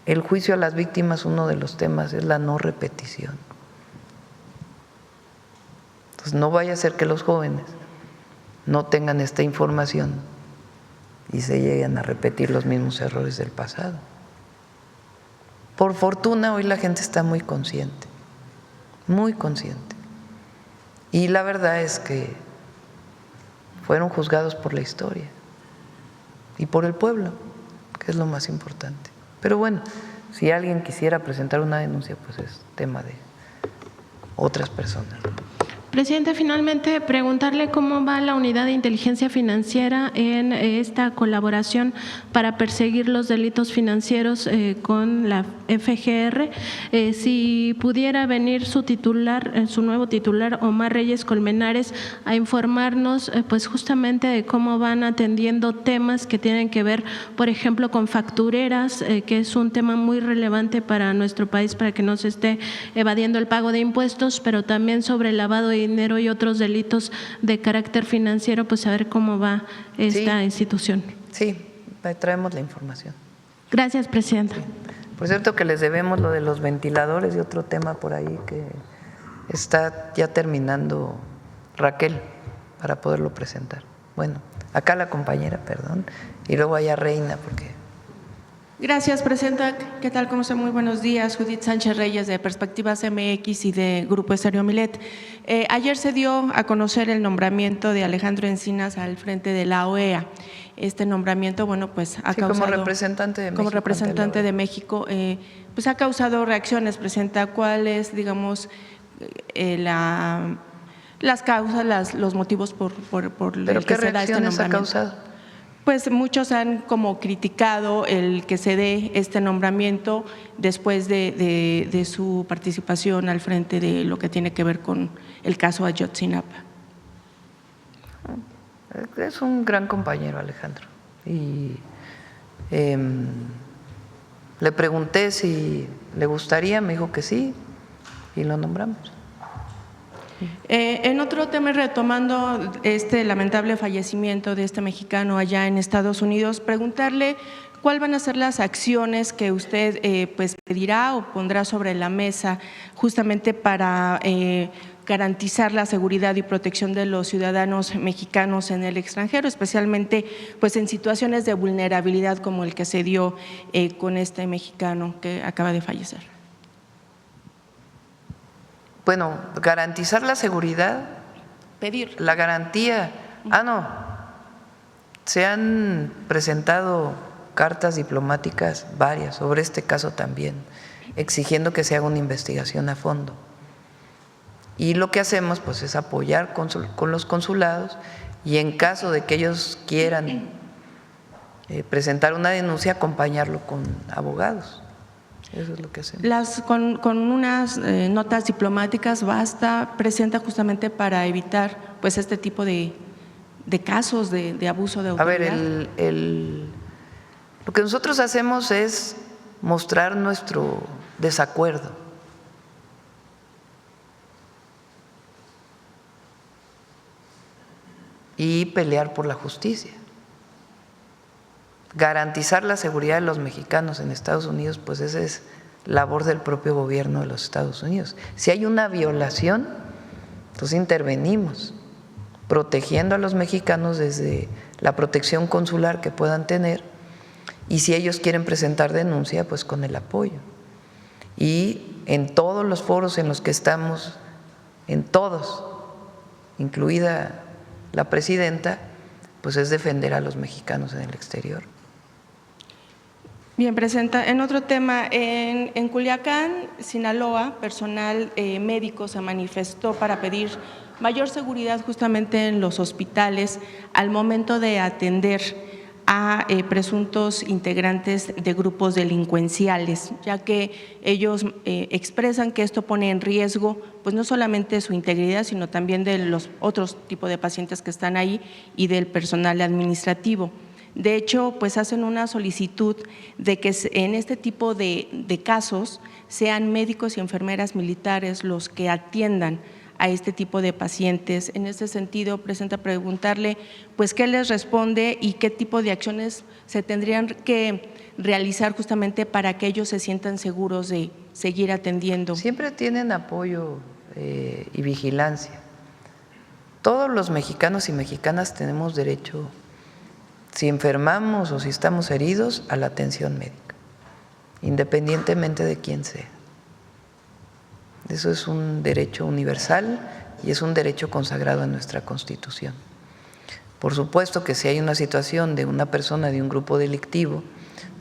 el juicio a las víctimas, uno de los temas es la no repetición. Entonces, no vaya a ser que los jóvenes no tengan esta información y se lleguen a repetir los mismos errores del pasado. Por fortuna, hoy la gente está muy consciente, muy consciente. Y la verdad es que fueron juzgados por la historia y por el pueblo, que es lo más importante. Pero bueno, si alguien quisiera presentar una denuncia, pues es tema de otras personas. Presidente, finalmente preguntarle cómo va la unidad de inteligencia financiera en esta colaboración para perseguir los delitos financieros con la FGR. Si pudiera venir su titular, su nuevo titular, Omar Reyes Colmenares, a informarnos pues justamente de cómo van atendiendo temas que tienen que ver, por ejemplo, con factureras, que es un tema muy relevante para nuestro país, para que no se esté evadiendo el pago de impuestos, pero también sobre el lavado de dinero y otros delitos de carácter financiero, pues saber cómo va esta institución. Sí, traemos la información. Gracias, presidenta. Por cierto que les debemos lo de los ventiladores y otro tema por ahí que está ya terminando Raquel para poderlo presentar. Bueno, acá la compañera, perdón, y luego allá Reina, porque… Gracias, presidenta. ¿Qué tal? ¿Cómo está? Muy buenos días. Judith Sánchez Reyes, de Perspectivas MX y de Grupo Estéreo Milet. Ayer se dio a conocer el nombramiento de Alejandro Encinas al frente de la OEA. Este nombramiento, bueno, pues ha causado… como representante de México. Como representante de México, pues ha causado reacciones, presidenta. ¿Cuáles, digamos, las causas, los motivos por los que se da este nombramiento? ¿Ha causado? Pues muchos han como criticado el que se dé este nombramiento después de su participación al frente de lo que tiene que ver con el caso Ayotzinapa. Es un gran compañero, Alejandro, y le pregunté si le gustaría, me dijo que sí, y lo nombramos. En otro tema, retomando este lamentable fallecimiento de este mexicano allá en Estados Unidos, preguntarle cuáles van a ser las acciones que usted pues pedirá o pondrá sobre la mesa justamente para garantizar la seguridad y protección de los ciudadanos mexicanos en el extranjero, especialmente pues en situaciones de vulnerabilidad como el que se dio con este mexicano que acaba de fallecer. Bueno, garantizar la seguridad, pedir la garantía. No, se han presentado cartas diplomáticas varias sobre este caso también, exigiendo que se haga una investigación a fondo. Y lo que hacemos pues es apoyar con los consulados y en caso de que ellos quieran presentar una denuncia, acompañarlo con abogados. Eso es lo que hacemos. Con unas notas diplomáticas basta, presenta justamente para evitar pues este tipo de casos de abuso de autoridad. A ver, lo que nosotros hacemos es mostrar nuestro desacuerdo y pelear por la justicia. Garantizar la seguridad de los mexicanos en Estados Unidos, pues esa es labor del propio gobierno de los Estados Unidos. Si hay una violación, entonces intervenimos, protegiendo a los mexicanos desde la protección consular que puedan tener, y si ellos quieren presentar denuncia, pues con el apoyo. Y en todos los foros en los que estamos, en todos, incluida la presidenta, pues es defender a los mexicanos en el exterior. Bien, Presidenta. En otro tema, en Culiacán, Sinaloa, personal médico se manifestó para pedir mayor seguridad justamente en los hospitales al momento de atender a presuntos integrantes de grupos delincuenciales, ya que ellos expresan que esto pone en riesgo pues no solamente su integridad, sino también de los otros tipos de pacientes que están ahí y del personal administrativo. De hecho, pues hacen una solicitud de que en este tipo de casos sean médicos y enfermeras militares los que atiendan a este tipo de pacientes. En ese sentido, Presidenta, preguntarle pues qué les responde y qué tipo de acciones se tendrían que realizar justamente para que ellos se sientan seguros de seguir atendiendo. Siempre tienen apoyo y vigilancia. Todos los mexicanos y mexicanas tenemos derecho, si enfermamos o si estamos heridos, a la atención médica, independientemente de quién sea. Eso es un derecho universal y es un derecho consagrado en nuestra Constitución. Por supuesto que si hay una situación de una persona de un grupo delictivo,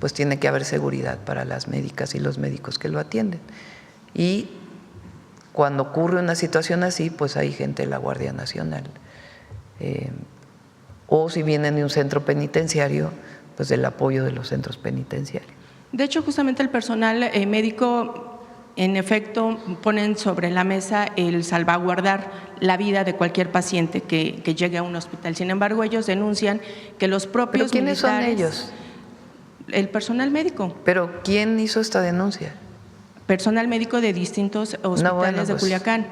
pues tiene que haber seguridad para las médicas y los médicos que lo atienden. Y cuando ocurre una situación así, pues hay gente de la Guardia Nacional. O si vienen de un centro penitenciario, pues del apoyo de los centros penitenciarios. De hecho, justamente el personal médico, en efecto, ponen sobre la mesa el salvaguardar la vida de cualquier paciente que llegue a un hospital. Sin embargo, ellos denuncian que los propios ¿Pero quiénes militares… son ellos? El personal médico. ¿Pero quién hizo esta denuncia? Personal médico de distintos hospitales de Culiacán.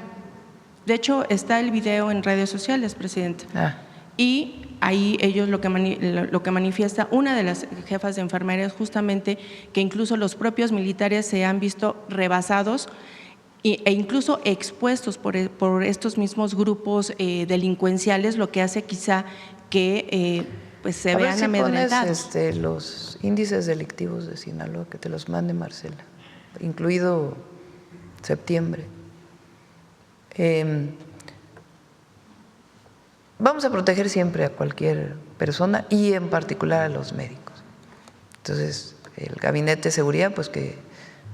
De hecho, está el video en redes sociales, Presidenta. Y ahí ellos lo que manifiesta una de las jefas de enfermería justamente que incluso los propios militares se han visto rebasados e incluso expuestos por estos mismos grupos delincuenciales, lo que hace quizá que pues se vean amedrentados. Pones los índices delictivos de Sinaloa, que te los mande Marcela, incluido septiembre. Vamos a proteger siempre a cualquier persona y en particular a los médicos. Entonces, el Gabinete de Seguridad, pues que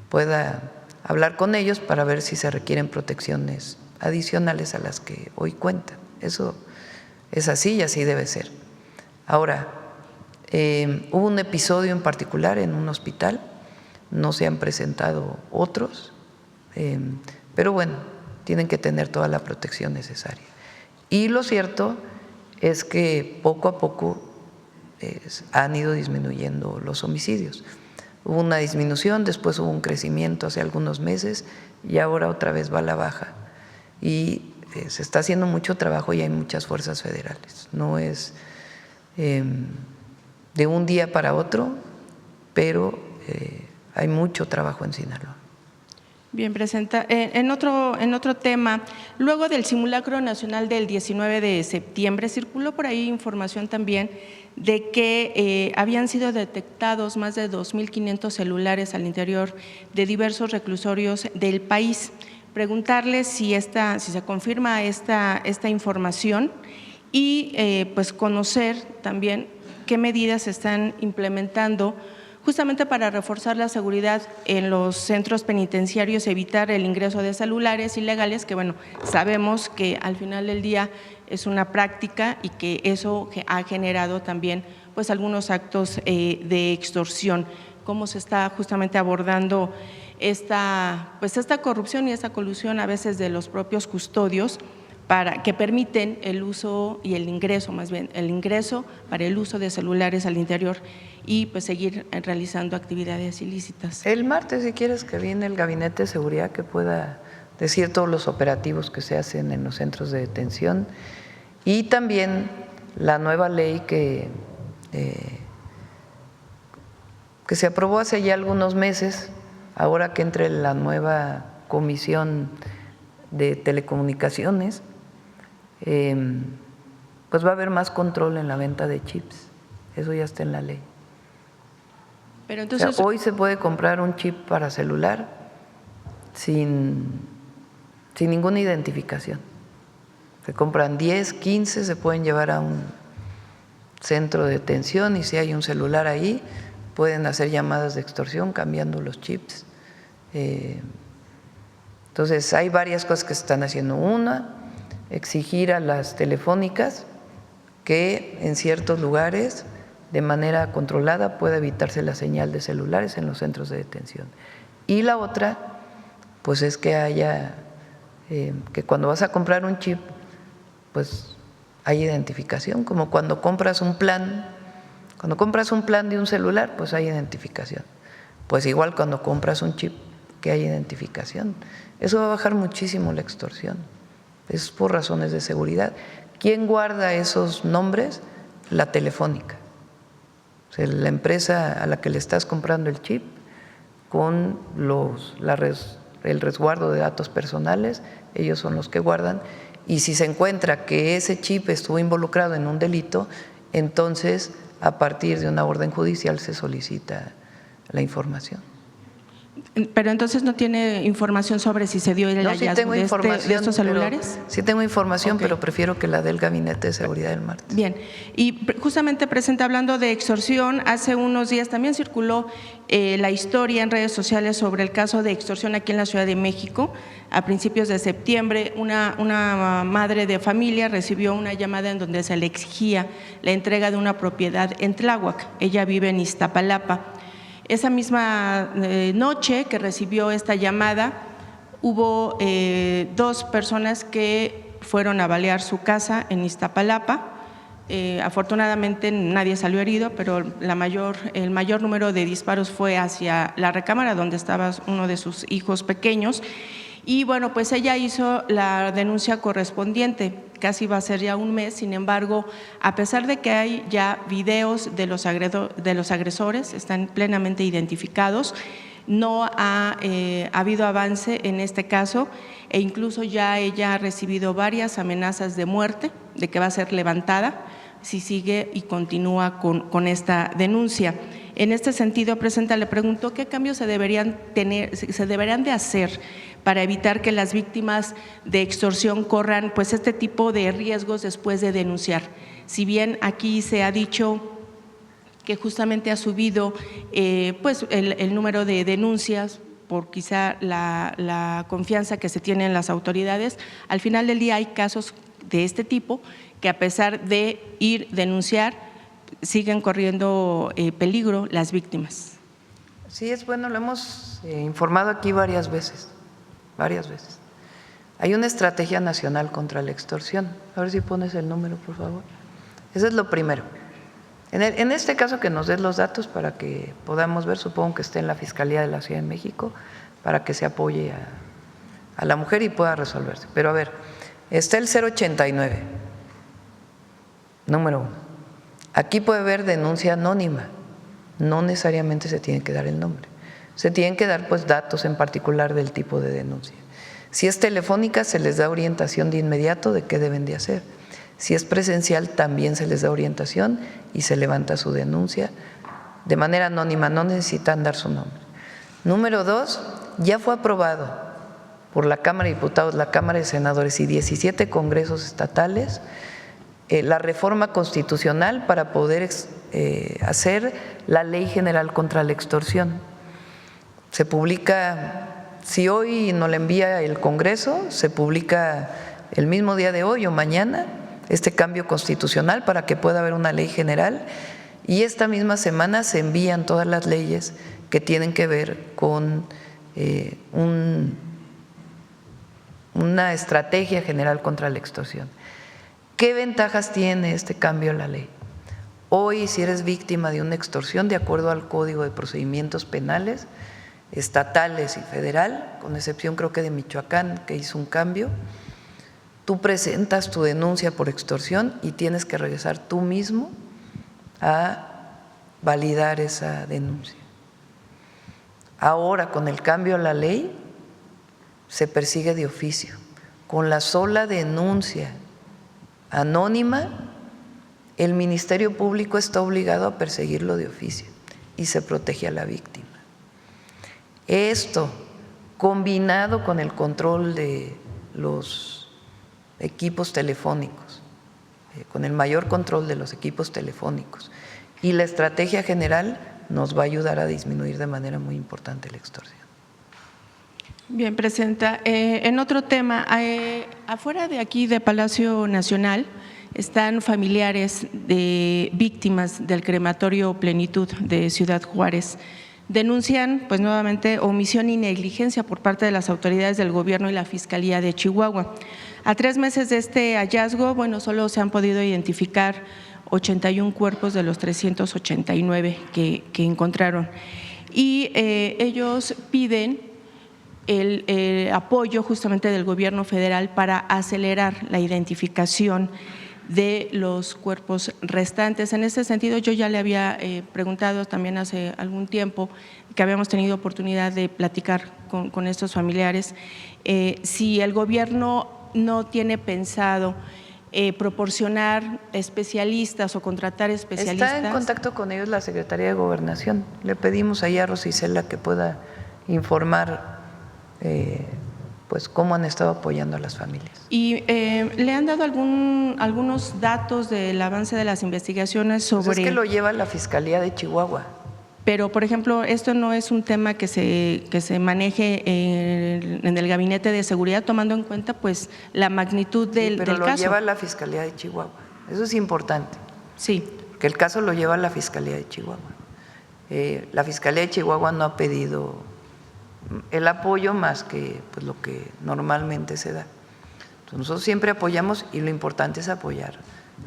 pueda hablar con ellos para ver si se requieren protecciones adicionales a las que hoy cuentan. Eso es así y así debe ser. Ahora, hubo un episodio en particular en un hospital, no se han presentado otros, pero bueno, tienen que tener toda la protección necesaria. Y lo cierto es que poco a poco han ido disminuyendo los homicidios. Hubo una disminución, después hubo un crecimiento hace algunos meses y ahora otra vez va a la baja. Y se está haciendo mucho trabajo y hay muchas fuerzas federales. No es de un día para otro, pero hay mucho trabajo en Sinaloa. Bien, Presidenta. En otro tema, luego del simulacro nacional del 19 de septiembre, circuló por ahí información también de que habían sido detectados más de 2.500 celulares al interior de diversos reclusorios del país. Preguntarle si se confirma esta información y pues conocer también qué medidas se están implementando justamente para reforzar la seguridad en los centros penitenciarios, evitar el ingreso de celulares ilegales, que bueno, sabemos que al final del día es una práctica y que eso ha generado también pues algunos actos de extorsión. ¿Cómo se está justamente abordando esta corrupción y esta colusión a veces de los propios custodios para que permiten el uso y el ingreso, más bien el ingreso para el uso de celulares al interior y pues seguir realizando actividades ilícitas? El martes, si quieres, que viene el Gabinete de Seguridad, que pueda decir todos los operativos que se hacen en los centros de detención y también la nueva ley que se aprobó hace ya algunos meses, ahora que entre la nueva Comisión de Telecomunicaciones, pues va a haber más control en la venta de chips. Eso ya está en la ley. Pero entonces, o sea, hoy se puede comprar un chip para celular sin ninguna identificación. Se compran 10, 15, se pueden llevar a un centro de detención y si hay un celular ahí, pueden hacer llamadas de extorsión cambiando los chips. Entonces, hay varias cosas que se están haciendo. Una, exigir a las telefónicas que en ciertos lugares, de manera controlada, pueda evitarse la señal de celulares en los centros de detención. Y la otra, pues es que haya, que cuando vas a comprar un chip, pues hay identificación, como cuando compras un plan. Cuando compras un plan de un celular, pues hay identificación. Pues igual cuando compras un chip, que hay identificación. Eso va a bajar muchísimo la extorsión. Es por razones de seguridad. ¿Quién guarda esos nombres? La telefónica. O sea, la empresa a la que le estás comprando el chip con el resguardo de datos personales, ellos son los que guardan. Y si se encuentra que ese chip estuvo involucrado en un delito, entonces a partir de una orden judicial se solicita la información. Pero entonces no tiene información sobre si se dio el hallazgo tengo de estos celulares. Sí tengo información, pero prefiero que la dé el Gabinete de Seguridad del martes. Bien, y justamente, presidente, hablando de extorsión, hace unos días también circuló la historia en redes sociales sobre el caso de extorsión aquí en la Ciudad de México. A principios de septiembre, una madre de familia recibió una llamada en donde se le exigía la entrega de una propiedad en Tláhuac. Ella vive en Iztapalapa. Esa misma noche que recibió esta llamada, hubo 2 personas que fueron a balear su casa en Iztapalapa. Afortunadamente nadie salió herido, pero el mayor número de disparos fue hacia la recámara donde estaba uno de sus hijos pequeños. Y bueno, pues ella hizo la denuncia correspondiente, casi va a ser ya un mes. Sin embargo, a pesar de que hay ya videos de los agresores, están plenamente identificados, no ha habido avance en este caso e incluso ya ella ha recibido varias amenazas de muerte, de que va a ser levantada si sigue y continúa con esta denuncia. En este sentido, presidenta, le pregunto qué cambios se deberían de hacer para evitar que las víctimas de extorsión corran pues este tipo de riesgos después de denunciar. Si bien aquí se ha dicho que justamente ha subido pues el número de denuncias por quizá la confianza que se tiene en las autoridades, al final del día hay casos de este tipo que a pesar de denunciar, siguen corriendo peligro las víctimas. Sí, es bueno, lo hemos informado aquí varias veces. Hay una estrategia nacional contra la extorsión. A ver si pones el número, por favor. Eso es lo primero. En este caso, que nos des los datos para que podamos ver, supongo que esté en la Fiscalía de la Ciudad de México, para que se apoye a la mujer y pueda resolverse. Pero a ver, está el 089, número 1. Aquí puede haber denuncia anónima, no necesariamente se tiene que dar el nombre. Se tienen que dar pues datos en particular del tipo de denuncia. Si es telefónica, se les da orientación de inmediato de qué deben de hacer. Si es presencial, también se les da orientación y se levanta su denuncia de manera anónima, no necesitan dar su nombre. Número 2, ya fue aprobado por la Cámara de Diputados, la Cámara de Senadores y 17 congresos estatales la reforma constitucional para poder hacer la Ley General contra la Extorsión. Se publica, si hoy no la envía el Congreso, se publica el mismo día de hoy o mañana este cambio constitucional para que pueda haber una ley general y esta misma semana se envían todas las leyes que tienen que ver con una estrategia general contra la extorsión. ¿Qué ventajas tiene este cambio a la ley? Hoy, si eres víctima de una extorsión, de acuerdo al Código de Procedimientos Penales, estatales y federal, con excepción creo que de Michoacán, que hizo un cambio, tú presentas tu denuncia por extorsión y tienes que regresar tú mismo a validar esa denuncia. Ahora, con el cambio a la ley, se persigue de oficio. Con la sola denuncia anónima, el Ministerio Público está obligado a perseguirlo de oficio y se protege a la víctima. Esto, combinado con el control de los equipos telefónicos, con el mayor control de los equipos telefónicos y la estrategia general, nos va a ayudar a disminuir de manera muy importante la extorsión. Bien, Presidenta. En otro tema, afuera de aquí de Palacio Nacional están familiares de víctimas del crematorio Plenitud de Ciudad Juárez. Denuncian pues nuevamente omisión y negligencia por parte de las autoridades del gobierno y la Fiscalía de Chihuahua. A 3 meses de este hallazgo, bueno, solo se han podido identificar 81 cuerpos de los 389 que encontraron. Y ellos piden el apoyo justamente del gobierno federal para acelerar la identificación de los cuerpos restantes. En ese sentido, yo ya le había preguntado también hace algún tiempo que habíamos tenido oportunidad de platicar con estos familiares, si el gobierno no tiene pensado proporcionar especialistas o contratar especialistas. Está en contacto con ellos la Secretaría de Gobernación. Le pedimos ahí a Rosicela que pueda informar pues cómo han estado apoyando a las familias. ¿Y le han dado algunos datos del avance de las investigaciones sobre… Pues es que lo lleva la Fiscalía de Chihuahua. Pero, por ejemplo, esto no es un tema que se maneje en el Gabinete de Seguridad, tomando en cuenta pues la magnitud del caso. Pero lo lleva la Fiscalía de Chihuahua. Eso es importante. Sí. Porque el caso lo lleva la Fiscalía de Chihuahua. La Fiscalía de Chihuahua no ha pedido el apoyo más que pues, lo que normalmente se da. Entonces, nosotros siempre apoyamos y lo importante es apoyar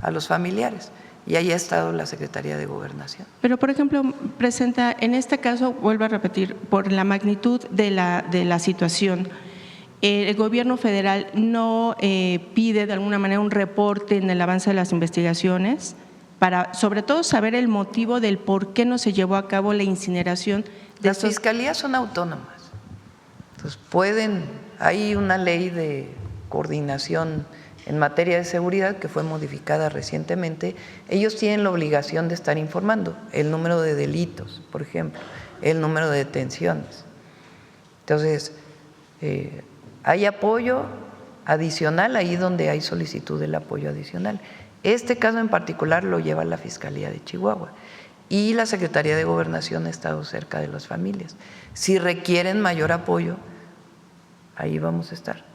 a los familiares. Y ahí ha estado la Secretaría de Gobernación. Pero, por ejemplo, Presidenta, en este caso, vuelvo a repetir, por la magnitud de la situación, el gobierno federal no pide de alguna manera un reporte en el avance de las investigaciones para, sobre todo, saber el motivo del por qué no se llevó a cabo la incineración de Las fiscalías son autónomas. Entonces, hay una ley de coordinación en materia de seguridad que fue modificada recientemente. Ellos tienen la obligación de estar informando el número de delitos, por ejemplo, el número de detenciones. Entonces, hay apoyo adicional ahí donde hay solicitud del apoyo adicional. Este caso en particular lo lleva la Fiscalía de Chihuahua y la Secretaría de Gobernación ha estado cerca de las familias. Si requieren mayor apoyo, ahí vamos a estar.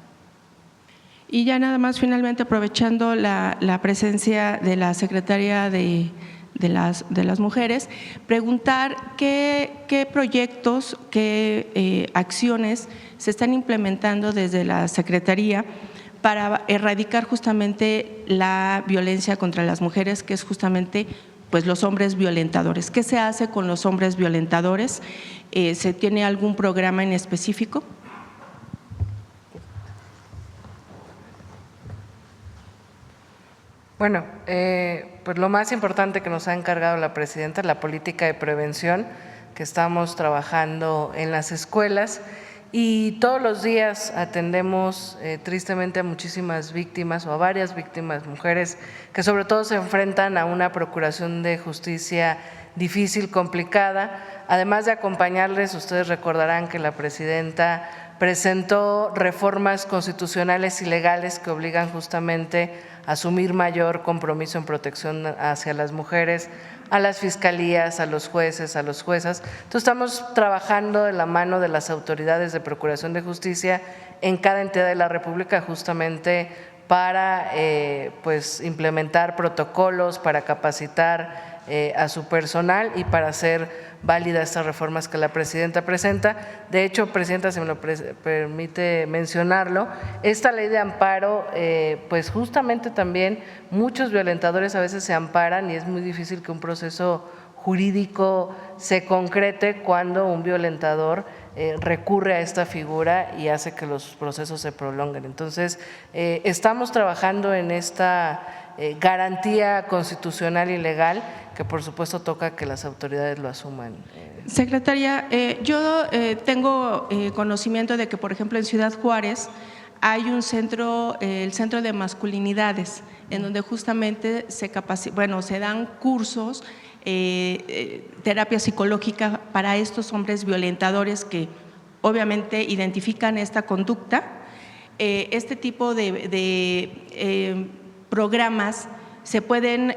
Y ya nada más, finalmente, aprovechando la presencia de la Secretaría de las Mujeres, preguntar qué proyectos, qué acciones se están implementando desde la Secretaría para erradicar justamente la violencia contra las mujeres, que es justamente pues los hombres violentadores. ¿Qué se hace con los hombres violentadores? ¿Se tiene algún programa en específico? Bueno, pues lo más importante que nos ha encargado la Presidenta es la política de prevención que estamos trabajando en las escuelas y todos los días atendemos tristemente a muchísimas víctimas o a varias víctimas, mujeres que sobre todo se enfrentan a una procuración de justicia difícil, complicada. Además de acompañarles, ustedes recordarán que la Presidenta presentó reformas constitucionales y legales que obligan justamente a asumir mayor compromiso en protección hacia las mujeres, a las fiscalías, a los jueces, a las juezas. Entonces, estamos trabajando de la mano de las autoridades de procuración de justicia en cada entidad de la República justamente para pues implementar protocolos, para capacitar a su personal y para hacer válidas estas reformas que la Presidenta presenta. De hecho, Presidenta, si me lo permite mencionarlo, esta ley de amparo, pues justamente también muchos violentadores a veces se amparan y es muy difícil que un proceso jurídico se concrete cuando un violentador recurre a esta figura y hace que los procesos se prolonguen. Entonces, estamos trabajando en esta garantía constitucional y legal que por supuesto toca que las autoridades lo asuman. Secretaria, yo tengo conocimiento de que, por ejemplo, en Ciudad Juárez hay un centro, el Centro de Masculinidades, en donde justamente se dan cursos, terapia psicológica para estos hombres violentadores que obviamente identifican esta conducta. Este tipo de programas se pueden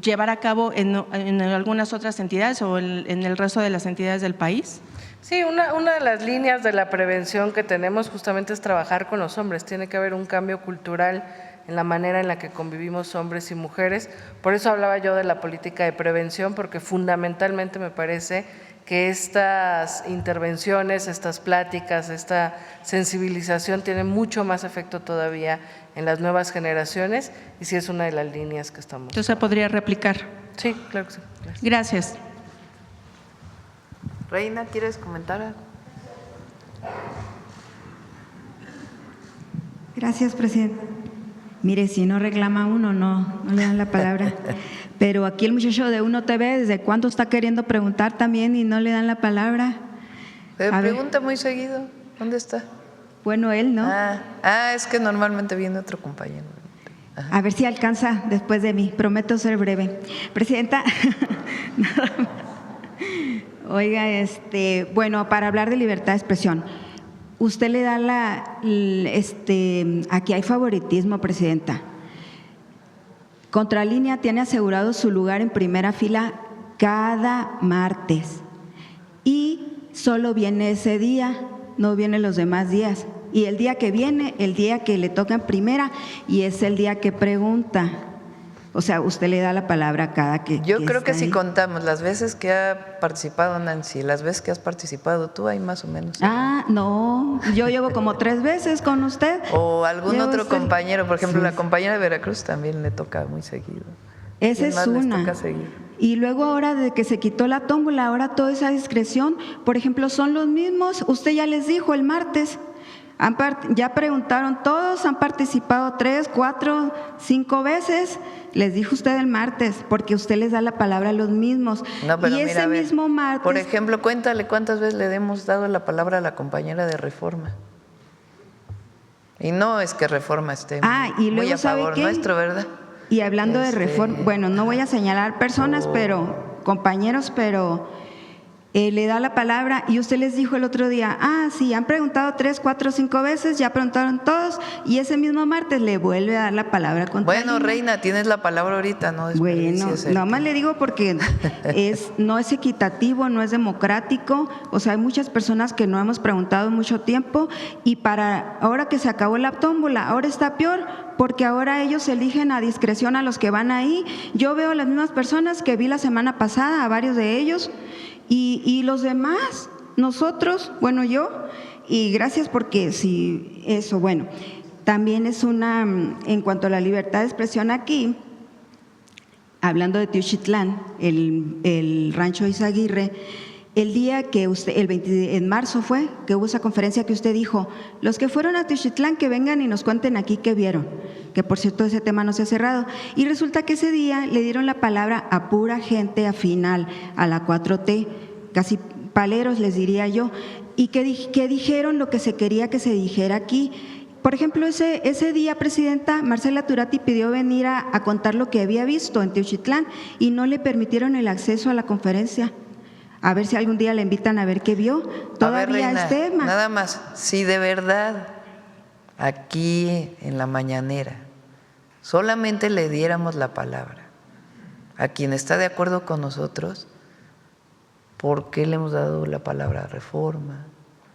llevar a cabo en algunas otras entidades o en el resto de las entidades del país. Sí, una de las líneas de la prevención que tenemos justamente es trabajar con los hombres. Tiene que haber un cambio cultural en la manera en la que convivimos hombres y mujeres. Por eso hablaba yo de la política de prevención, porque fundamentalmente me parece que estas intervenciones, estas pláticas, esta sensibilización tiene mucho más efecto todavía en las nuevas generaciones y sí es una de las líneas que estamos. Entonces, ¿podría replicar? Sí, claro que sí. Gracias. Reina, ¿quieres comentar? Gracias, presidenta. Mire, si no reclama uno, no le dan la palabra. Pero aquí el muchacho de Uno TV, ¿desde cuándo está queriendo preguntar también y no le dan la palabra? Pregunta muy seguido. ¿Dónde está? Bueno, él, ¿no? Es que normalmente viene otro compañero. Ajá. A ver si alcanza después de mí. Prometo ser breve. Presidenta, oiga, bueno, para hablar de libertad de expresión, usted le da aquí hay favoritismo, presidenta. Contralínea tiene asegurado su lugar en primera fila cada martes y solo viene ese día, no vienen los demás días. Y el día que viene, el día que le toca en primera y es el día que pregunta. O sea, usted le da la palabra a cada que Yo creo que está si ahí. contamos las veces que ha participado Nancy, las veces que has participado tú, hay más o menos. No, yo llevo como 3 veces con usted. O algún Llevo otro usted- compañero, por ejemplo, Sí. la compañera de Veracruz también le toca muy seguido. Esa ¿Quién es más les una. toca seguir? Y luego ahora de que se quitó la tómbola, ahora toda esa discreción, por ejemplo, son los mismos, usted ya les dijo el martes, ya preguntaron todos, han participado 3, 4, 5 veces, les dijo usted el martes, porque usted les da la palabra a los mismos. No, pero y mira, ese a ver, mismo martes… por ejemplo, cuéntale cuántas veces le hemos dado la palabra a la compañera de Reforma. Y no es que Reforma esté y muy luego, a ¿sabe favor qué? nuestro, ¿verdad? Y hablando de reforma, bueno, no voy a señalar personas, compañeros, pero le da la palabra y usted les dijo el otro día, sí, han preguntado 3, 4, 5 veces, ya preguntaron todos y ese mismo martes le vuelve a dar la palabra contra Bueno, Reina, tienes la palabra ahorita, ¿no? Bueno, nada más le digo porque no es equitativo, no es democrático, o sea, hay muchas personas que no hemos preguntado mucho tiempo y ahora que se acabó la tómbola, ahora está peor porque ahora ellos eligen a discreción a los que van ahí. Yo veo a las mismas personas que vi la semana pasada, a varios de ellos, y los demás, nosotros, bueno, yo, y gracias porque sí, eso, bueno, también es en cuanto a la libertad de expresión aquí, hablando de Teochitlán, el rancho Izaguirre, el día que usted, en marzo fue, que hubo esa conferencia que usted dijo, los que fueron a Teochitlán que vengan y nos cuenten aquí qué vieron, que por cierto ese tema no se ha cerrado. Y resulta que ese día le dieron la palabra a pura gente afinal a la 4T, casi paleros les diría yo, y que dijeron lo que se quería que se dijera aquí. Por ejemplo, ese día, presidenta, Marcela Turati pidió venir a contar lo que había visto en Teochitlán y no le permitieron el acceso a la conferencia. A ver si algún día le invitan a ver qué vio. Todavía Reina, es tema. nada más, si de verdad aquí en la mañanera solamente le diéramos la palabra a quien está de acuerdo con nosotros, ¿por qué le hemos dado la palabra a Reforma?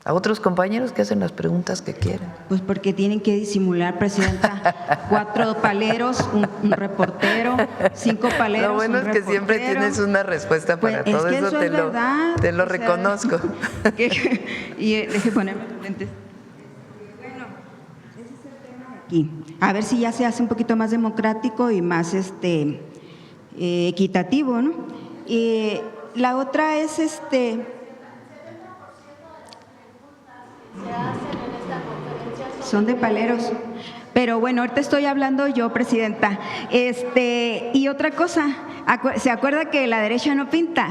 A otros compañeros que hacen las preguntas que quieren. Pues porque tienen que disimular, presidenta. 4 paleros, un reportero, 5 paleros. Lo bueno es que siempre tienes una respuesta para Pues, todo es que eso, es verdad, te lo o sea, reconozco. Y deje ponerme los lentes. Bueno, ese es el tema aquí. A ver si ya se hace un poquito más democrático y más equitativo, ¿no? Y la otra es son de paleros. Pero bueno, ahorita estoy hablando yo, presidenta. Y otra cosa, ¿se acuerda que la derecha no pinta?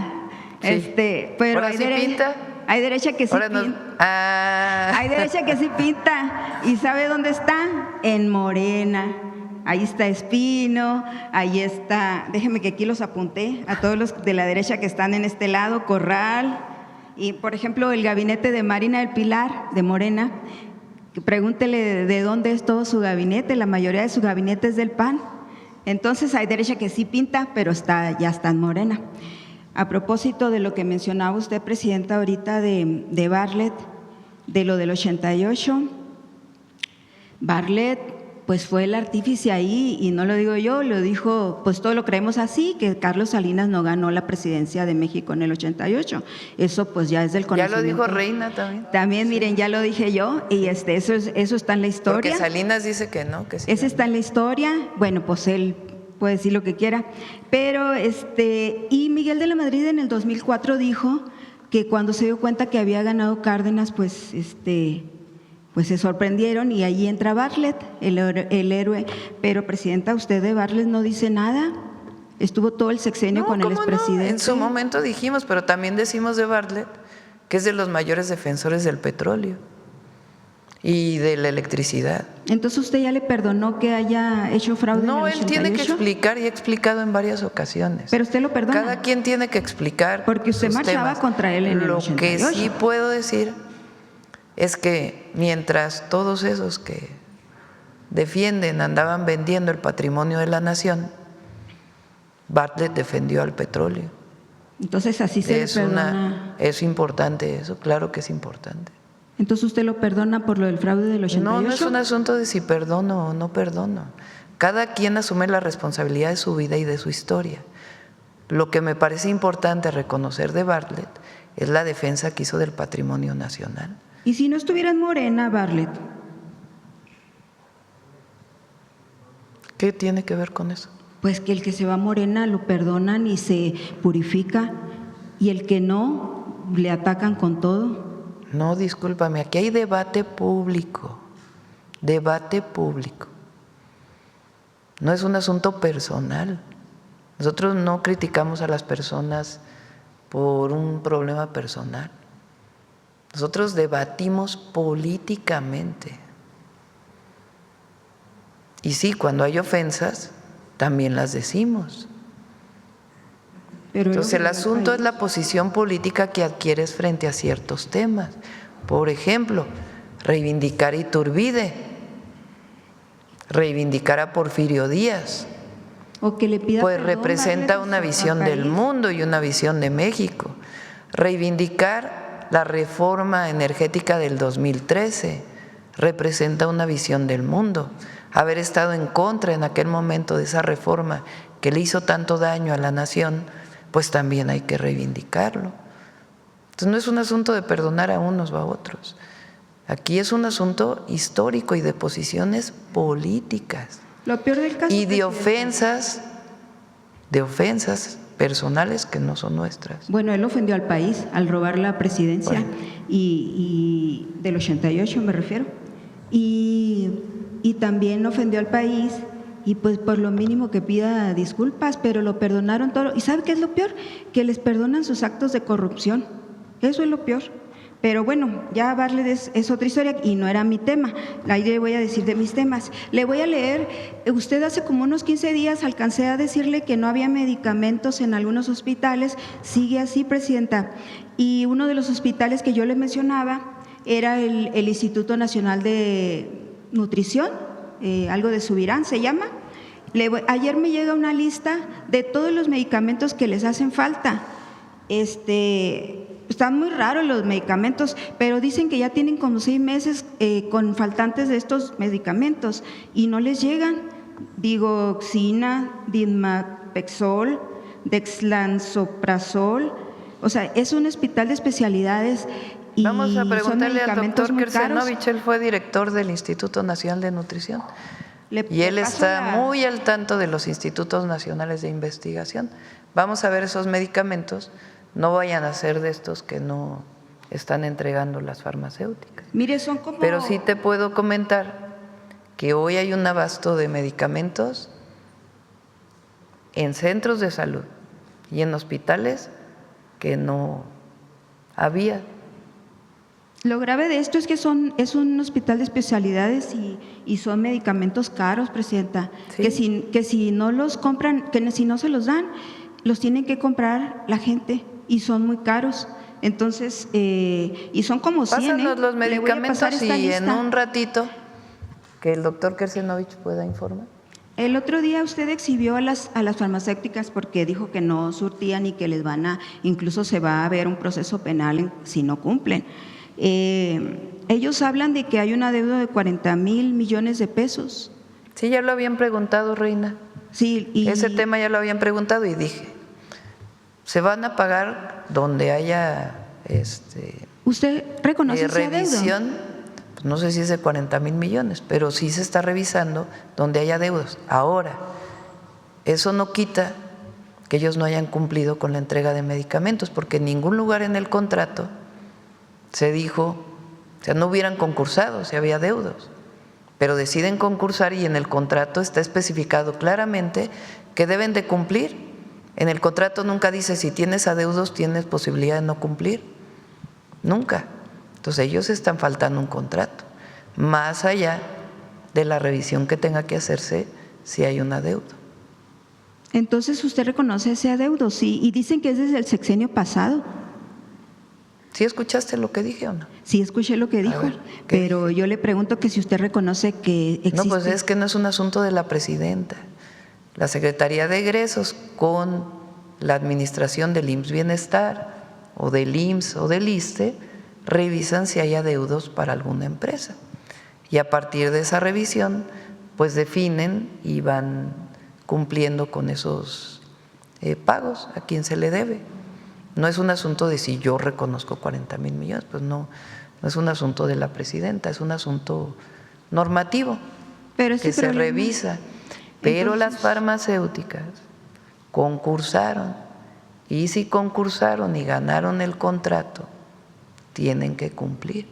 Sí. Pero ¿Ahora sí pinta? Hay derecha que sí Ahora no- pinta. Hay derecha que sí pinta. ¿Y sabe dónde está? En Morena. Ahí está Espino, ahí está, déjeme que aquí los apunté, a todos los de la derecha que están en este lado, Corral, y por ejemplo el gabinete de Marina del Pilar, de Morena, pregúntele de dónde es todo su gabinete, la mayoría de su gabinete es del PAN. Entonces hay derecha que sí pinta, pero ya está en Morena. A propósito de lo que mencionaba usted, presidenta, ahorita de Bartlett, de lo del 88, Bartlett pues fue el artífice ahí, y no lo digo yo, lo dijo, pues todo lo creemos así, que Carlos Salinas no ganó la presidencia de México en el 88. Eso pues ya es del Ya conocimiento. lo dijo Reina también. También, miren, ya lo dije yo, y eso está en la historia. Porque Salinas dice que no, que sí. Ese está en la historia, bueno, pues él puede decir lo que quiera, pero y Miguel de la Madrid en el 2004 dijo que cuando se dio cuenta que había ganado Cárdenas, pues se sorprendieron, y ahí entra Bartlett, el héroe. Pero presidenta, usted de Bartlett no dice nada. Estuvo todo el sexenio No, con el ¿cómo no? expresidente. En su momento dijimos, pero también decimos de Bartlett que es de los mayores defensores del petróleo y de la electricidad. Entonces usted ya le perdonó que haya hecho fraude No, en el él tiene que 88? explicar, y ha explicado en varias ocasiones. Pero usted lo perdona. Cada quien tiene que explicar. Porque usted sus marchaba temas. contra él en el Lo 88. que sí puedo decir es que mientras todos esos que defienden andaban vendiendo el patrimonio de la nación, Bartlett defendió al petróleo. Entonces así se le perdona. Es importante eso, claro que es importante. Entonces usted lo perdona por lo del fraude del 88. No, no es un asunto de si perdono o no perdono. Cada quien asume la responsabilidad de su vida y de su historia. Lo que me parece importante reconocer de Bartlett es la defensa que hizo del patrimonio nacional. ¿Y si no estuviera en Morena, Bartlett? ¿Qué tiene que ver con eso? Pues que el que se va a Morena lo perdonan y se purifica, y el que no, le atacan con todo. No, discúlpame, aquí hay debate público, debate público. No es un asunto personal. Nosotros no criticamos a las personas por un problema personal. Nosotros debatimos políticamente. Y sí, cuando hay ofensas, también las decimos. Pero Entonces el asunto es la posición política que adquieres frente a ciertos temas. Por ejemplo, reivindicar a Iturbide, reivindicar a Porfirio Díaz, o que le pida pues perdón, representa Bartlett, una a visión país. del mundo y una visión de México. Reivindicar la reforma energética del 2013 representa una visión del mundo. Haber estado en contra en aquel momento de esa reforma que le hizo tanto daño a la nación, pues también hay que reivindicarlo. Entonces no es un asunto de perdonar a unos o a otros. Aquí es un asunto histórico y de posiciones políticas Lo peor del caso, y de presidenta, ofensas personales que no son nuestras. Bueno, él ofendió al país al robar la presidencia, Bueno. y del 88 me refiero, y también ofendió al país, y pues por lo mínimo que pida disculpas, pero lo perdonaron todo. ¿Y sabe qué es lo peor? Que les perdonan sus actos de corrupción. Eso es lo peor. Pero bueno, ya Bartlett es otra historia y no era mi tema. Ahí le voy a decir de mis temas. Le voy a leer, usted hace como unos 15 días alcancé a decirle que no había medicamentos en algunos hospitales. Sigue así, presidenta. Y uno de los hospitales que yo le mencionaba era el Instituto Nacional de Nutrición, algo de Subirán se llama. Ayer me llega una lista de todos los medicamentos que les hacen falta. Están muy raros los medicamentos, pero dicen que ya tienen como 6 meses con faltantes de estos medicamentos y no les llegan. Digoxina, Dimapexol, Dexlansoprazol. O sea, es un hospital de especialidades y Vamos a son preguntarle al medicamentos doctor muy caros. Kersenovich, él fue director del Instituto Nacional de Nutrición. Y él está muy al tanto de los institutos nacionales de investigación. Vamos a ver esos medicamentos, no vayan a ser de estos que no están entregando las farmacéuticas. Mire, son como… Pero sí te puedo comentar que hoy hay un abasto de medicamentos en centros de salud y en hospitales que no había. Lo grave de esto es que es un hospital de especialidades y son medicamentos caros, Presidenta, Sí. que si no los compran, que si no se los dan, los tienen que comprar la gente y son muy caros. Entonces, y son como 100. Pásanos los Le voy a pasar medicamentos y esta en lista. un ratito que el doctor Kersenovich pueda informar. El otro día usted exhibió a las farmacéuticas porque dijo que no surtían y que les incluso se va a haber un proceso penal si no cumplen. Ellos hablan de que hay una deuda de 40,000 millones de pesos. Sí, ya lo habían preguntado, Reina. Sí, Ese tema ya lo habían preguntado y dije, se van a pagar donde haya ¿Usted reconoce esa deuda? revisión. No sé si es de 40,000 millones, pero sí se está revisando donde haya deudas. Ahora, eso no quita que ellos no hayan cumplido con la entrega de medicamentos, porque en ningún lugar en el contrato se dijo, o sea, no hubieran concursado si había deudas, pero deciden concursar y en el contrato está especificado claramente que deben de cumplir. En el contrato nunca dice si tienes adeudos tienes posibilidad de no cumplir, nunca. Entonces ellos están faltando un contrato, más allá de la revisión que tenga que hacerse si hay un adeudo. Entonces usted reconoce ese adeudo, sí, y dicen que es desde el sexenio pasado. ¿Sí escuchaste lo que dije o no? Sí, escuché lo que dijo, ver, ¿qué pero yo le pregunto que si usted reconoce que existe… No, pues es que no es un asunto de la presidenta. La Secretaría de Egresos con la administración del IMSS Bienestar o del IMSS o del ISSSTE revisan si hay adeudos para alguna empresa. Y a partir de esa revisión, pues definen y van cumpliendo con esos pagos a quien se le debe. No es un asunto de si yo reconozco 40,000 millones, pues no es un asunto de la presidenta, es un asunto normativo Pero que se revisa. Pero las farmacéuticas concursaron y si concursaron y ganaron el contrato, tienen que cumplir.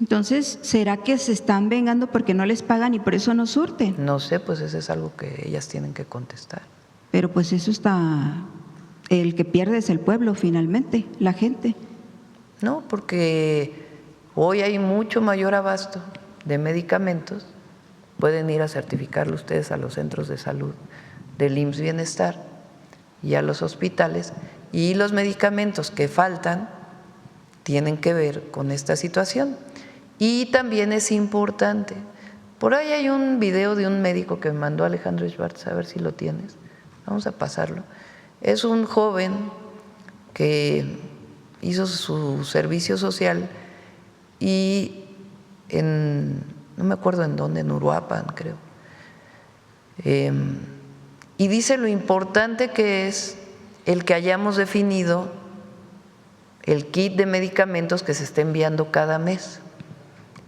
Entonces, ¿será que se están vengando porque no les pagan y por eso no surten? No sé, pues eso es algo que ellas tienen que contestar. Pero pues eso está… El que pierde es el pueblo finalmente, la gente. No, porque hoy hay mucho mayor abasto de medicamentos. Pueden ir a certificarlo ustedes a los centros de salud del IMSS Bienestar y a los hospitales, y los medicamentos que faltan tienen que ver con esta situación. Y también es importante, por ahí hay un video de un médico que me mandó Alejandro Schwartz, a ver si lo tienes, vamos a pasarlo. Es un joven que hizo su servicio social y no me acuerdo en dónde, en Uruapan creo, y dice lo importante que es el que hayamos definido el kit de medicamentos que se está enviando cada mes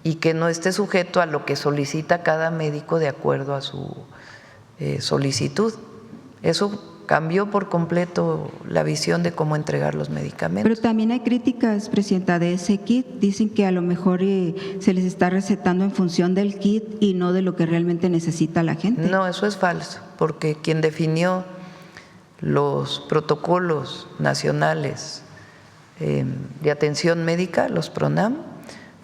y que no esté sujeto a lo que solicita cada médico de acuerdo a su solicitud. Eso cambió por completo la visión de cómo entregar los medicamentos. Pero también hay críticas, Presidenta, de ese kit. Dicen que a lo mejor se les está recetando en función del kit y no de lo que realmente necesita la gente. No, eso es falso, porque quien definió los protocolos nacionales de atención médica, los PRONAM,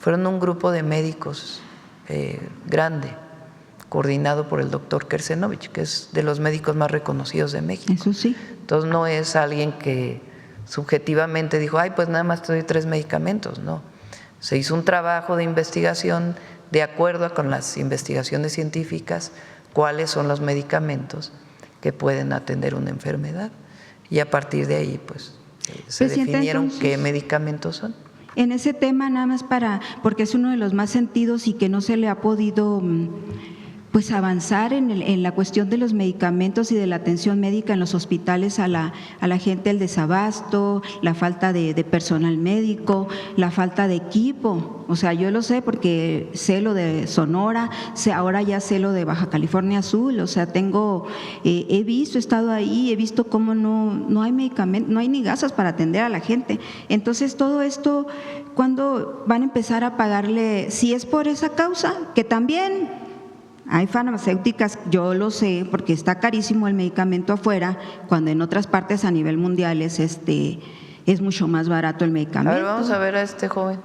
fueron un grupo de médicos grande, coordinado por el doctor Kersenovich, que es de los médicos más reconocidos de México. Eso sí. Entonces no es alguien que subjetivamente dijo, ay, pues nada más te doy 3 medicamentos, no. Se hizo un trabajo de investigación de acuerdo con las investigaciones científicas, cuáles son los medicamentos que pueden atender una enfermedad. Y a partir de ahí, pues, se definieron qué medicamentos son. En ese tema, nada más porque es uno de los más sentidos y que no se le ha podido pues avanzar en la cuestión de los medicamentos y de la atención médica en los hospitales a la gente, el desabasto, la falta de personal médico, la falta de equipo. O sea, yo lo sé porque sé lo de Sonora, ahora ya sé lo de Baja California Sur, o sea, he estado ahí, he visto cómo no hay medicamentos, no hay ni gasas para atender a la gente. Entonces, todo esto, ¿cuándo van a empezar a pagarle? Si es por esa causa, que también hay farmacéuticas, yo lo sé, porque está carísimo el medicamento afuera, cuando en otras partes a nivel mundial es mucho más barato el medicamento. A ver, vamos a ver a este joven.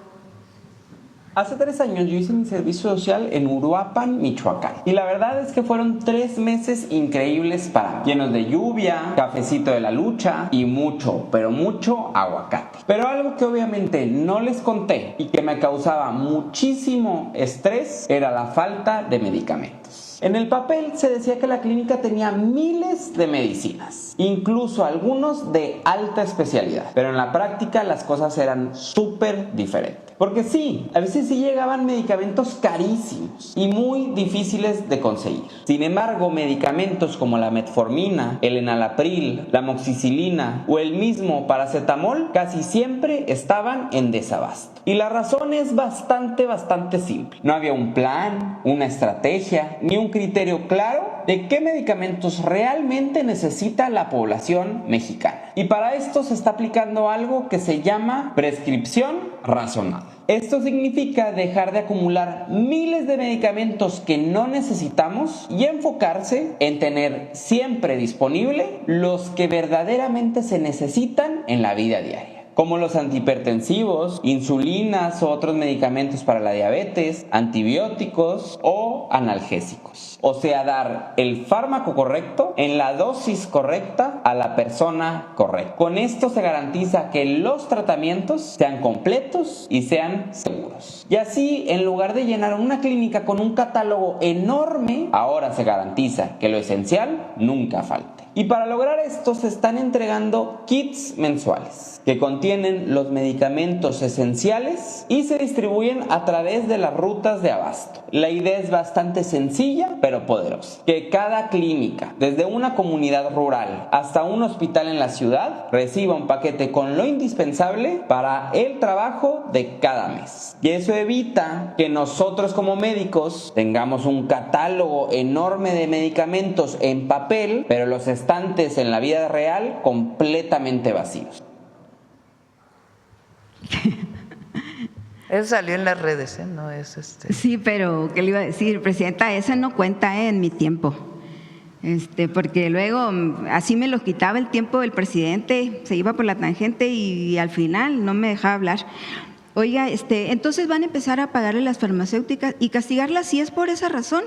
Hace 3 años yo hice mi servicio social en Uruapan, Michoacán. Y la verdad es que fueron 3 meses increíbles para mí, llenos de lluvia, cafecito de la lucha y mucho, pero mucho aguacate. Pero algo que obviamente no les conté y que me causaba muchísimo estrés era la falta de medicamentos. En el papel se decía que la clínica tenía miles de medicinas, incluso algunos de alta especialidad, pero en la práctica las cosas eran súper diferentes. Porque sí, a veces sí llegaban medicamentos carísimos y muy difíciles de conseguir. Sin embargo, medicamentos como la metformina, el enalapril, la amoxicilina o el mismo paracetamol casi siempre estaban en desabasto. Y la razón es bastante simple. No había un plan, una estrategia, ni un criterio claro de qué medicamentos realmente necesita la población mexicana. Y para esto se está aplicando algo que se llama prescripción razonada. Esto significa dejar de acumular miles de medicamentos que no necesitamos y enfocarse en tener siempre disponible los que verdaderamente se necesitan en la vida diaria, como los antihipertensivos, insulinas o otros medicamentos para la diabetes, antibióticos o analgésicos. O sea, dar el fármaco correcto en la dosis correcta a la persona correcta. Con esto se garantiza que los tratamientos sean completos y sean seguros. Y así, en lugar de llenar una clínica con un catálogo enorme, ahora se garantiza que lo esencial nunca falte. Y para lograr esto se están entregando kits mensuales que contienen los medicamentos esenciales y se distribuyen a través de las rutas de abasto. La idea es bastante sencilla pero poderosa: que cada clínica, desde una comunidad rural hasta un hospital en la ciudad, reciba un paquete con lo indispensable para el trabajo de cada mes. Y eso evita que nosotros como médicos tengamos un catálogo enorme de medicamentos en papel, pero los estantes en la vida real completamente vacíos. Eso salió en las redes, no es Sí, pero ¿qué le iba a decir, Presidenta? Ese no cuenta en mi tiempo. Porque luego así me lo quitaba el tiempo del presidente, se iba por la tangente y al final no me dejaba hablar. Oiga, entonces van a empezar a pagarle las farmacéuticas y castigarlas. Si es por esa razón,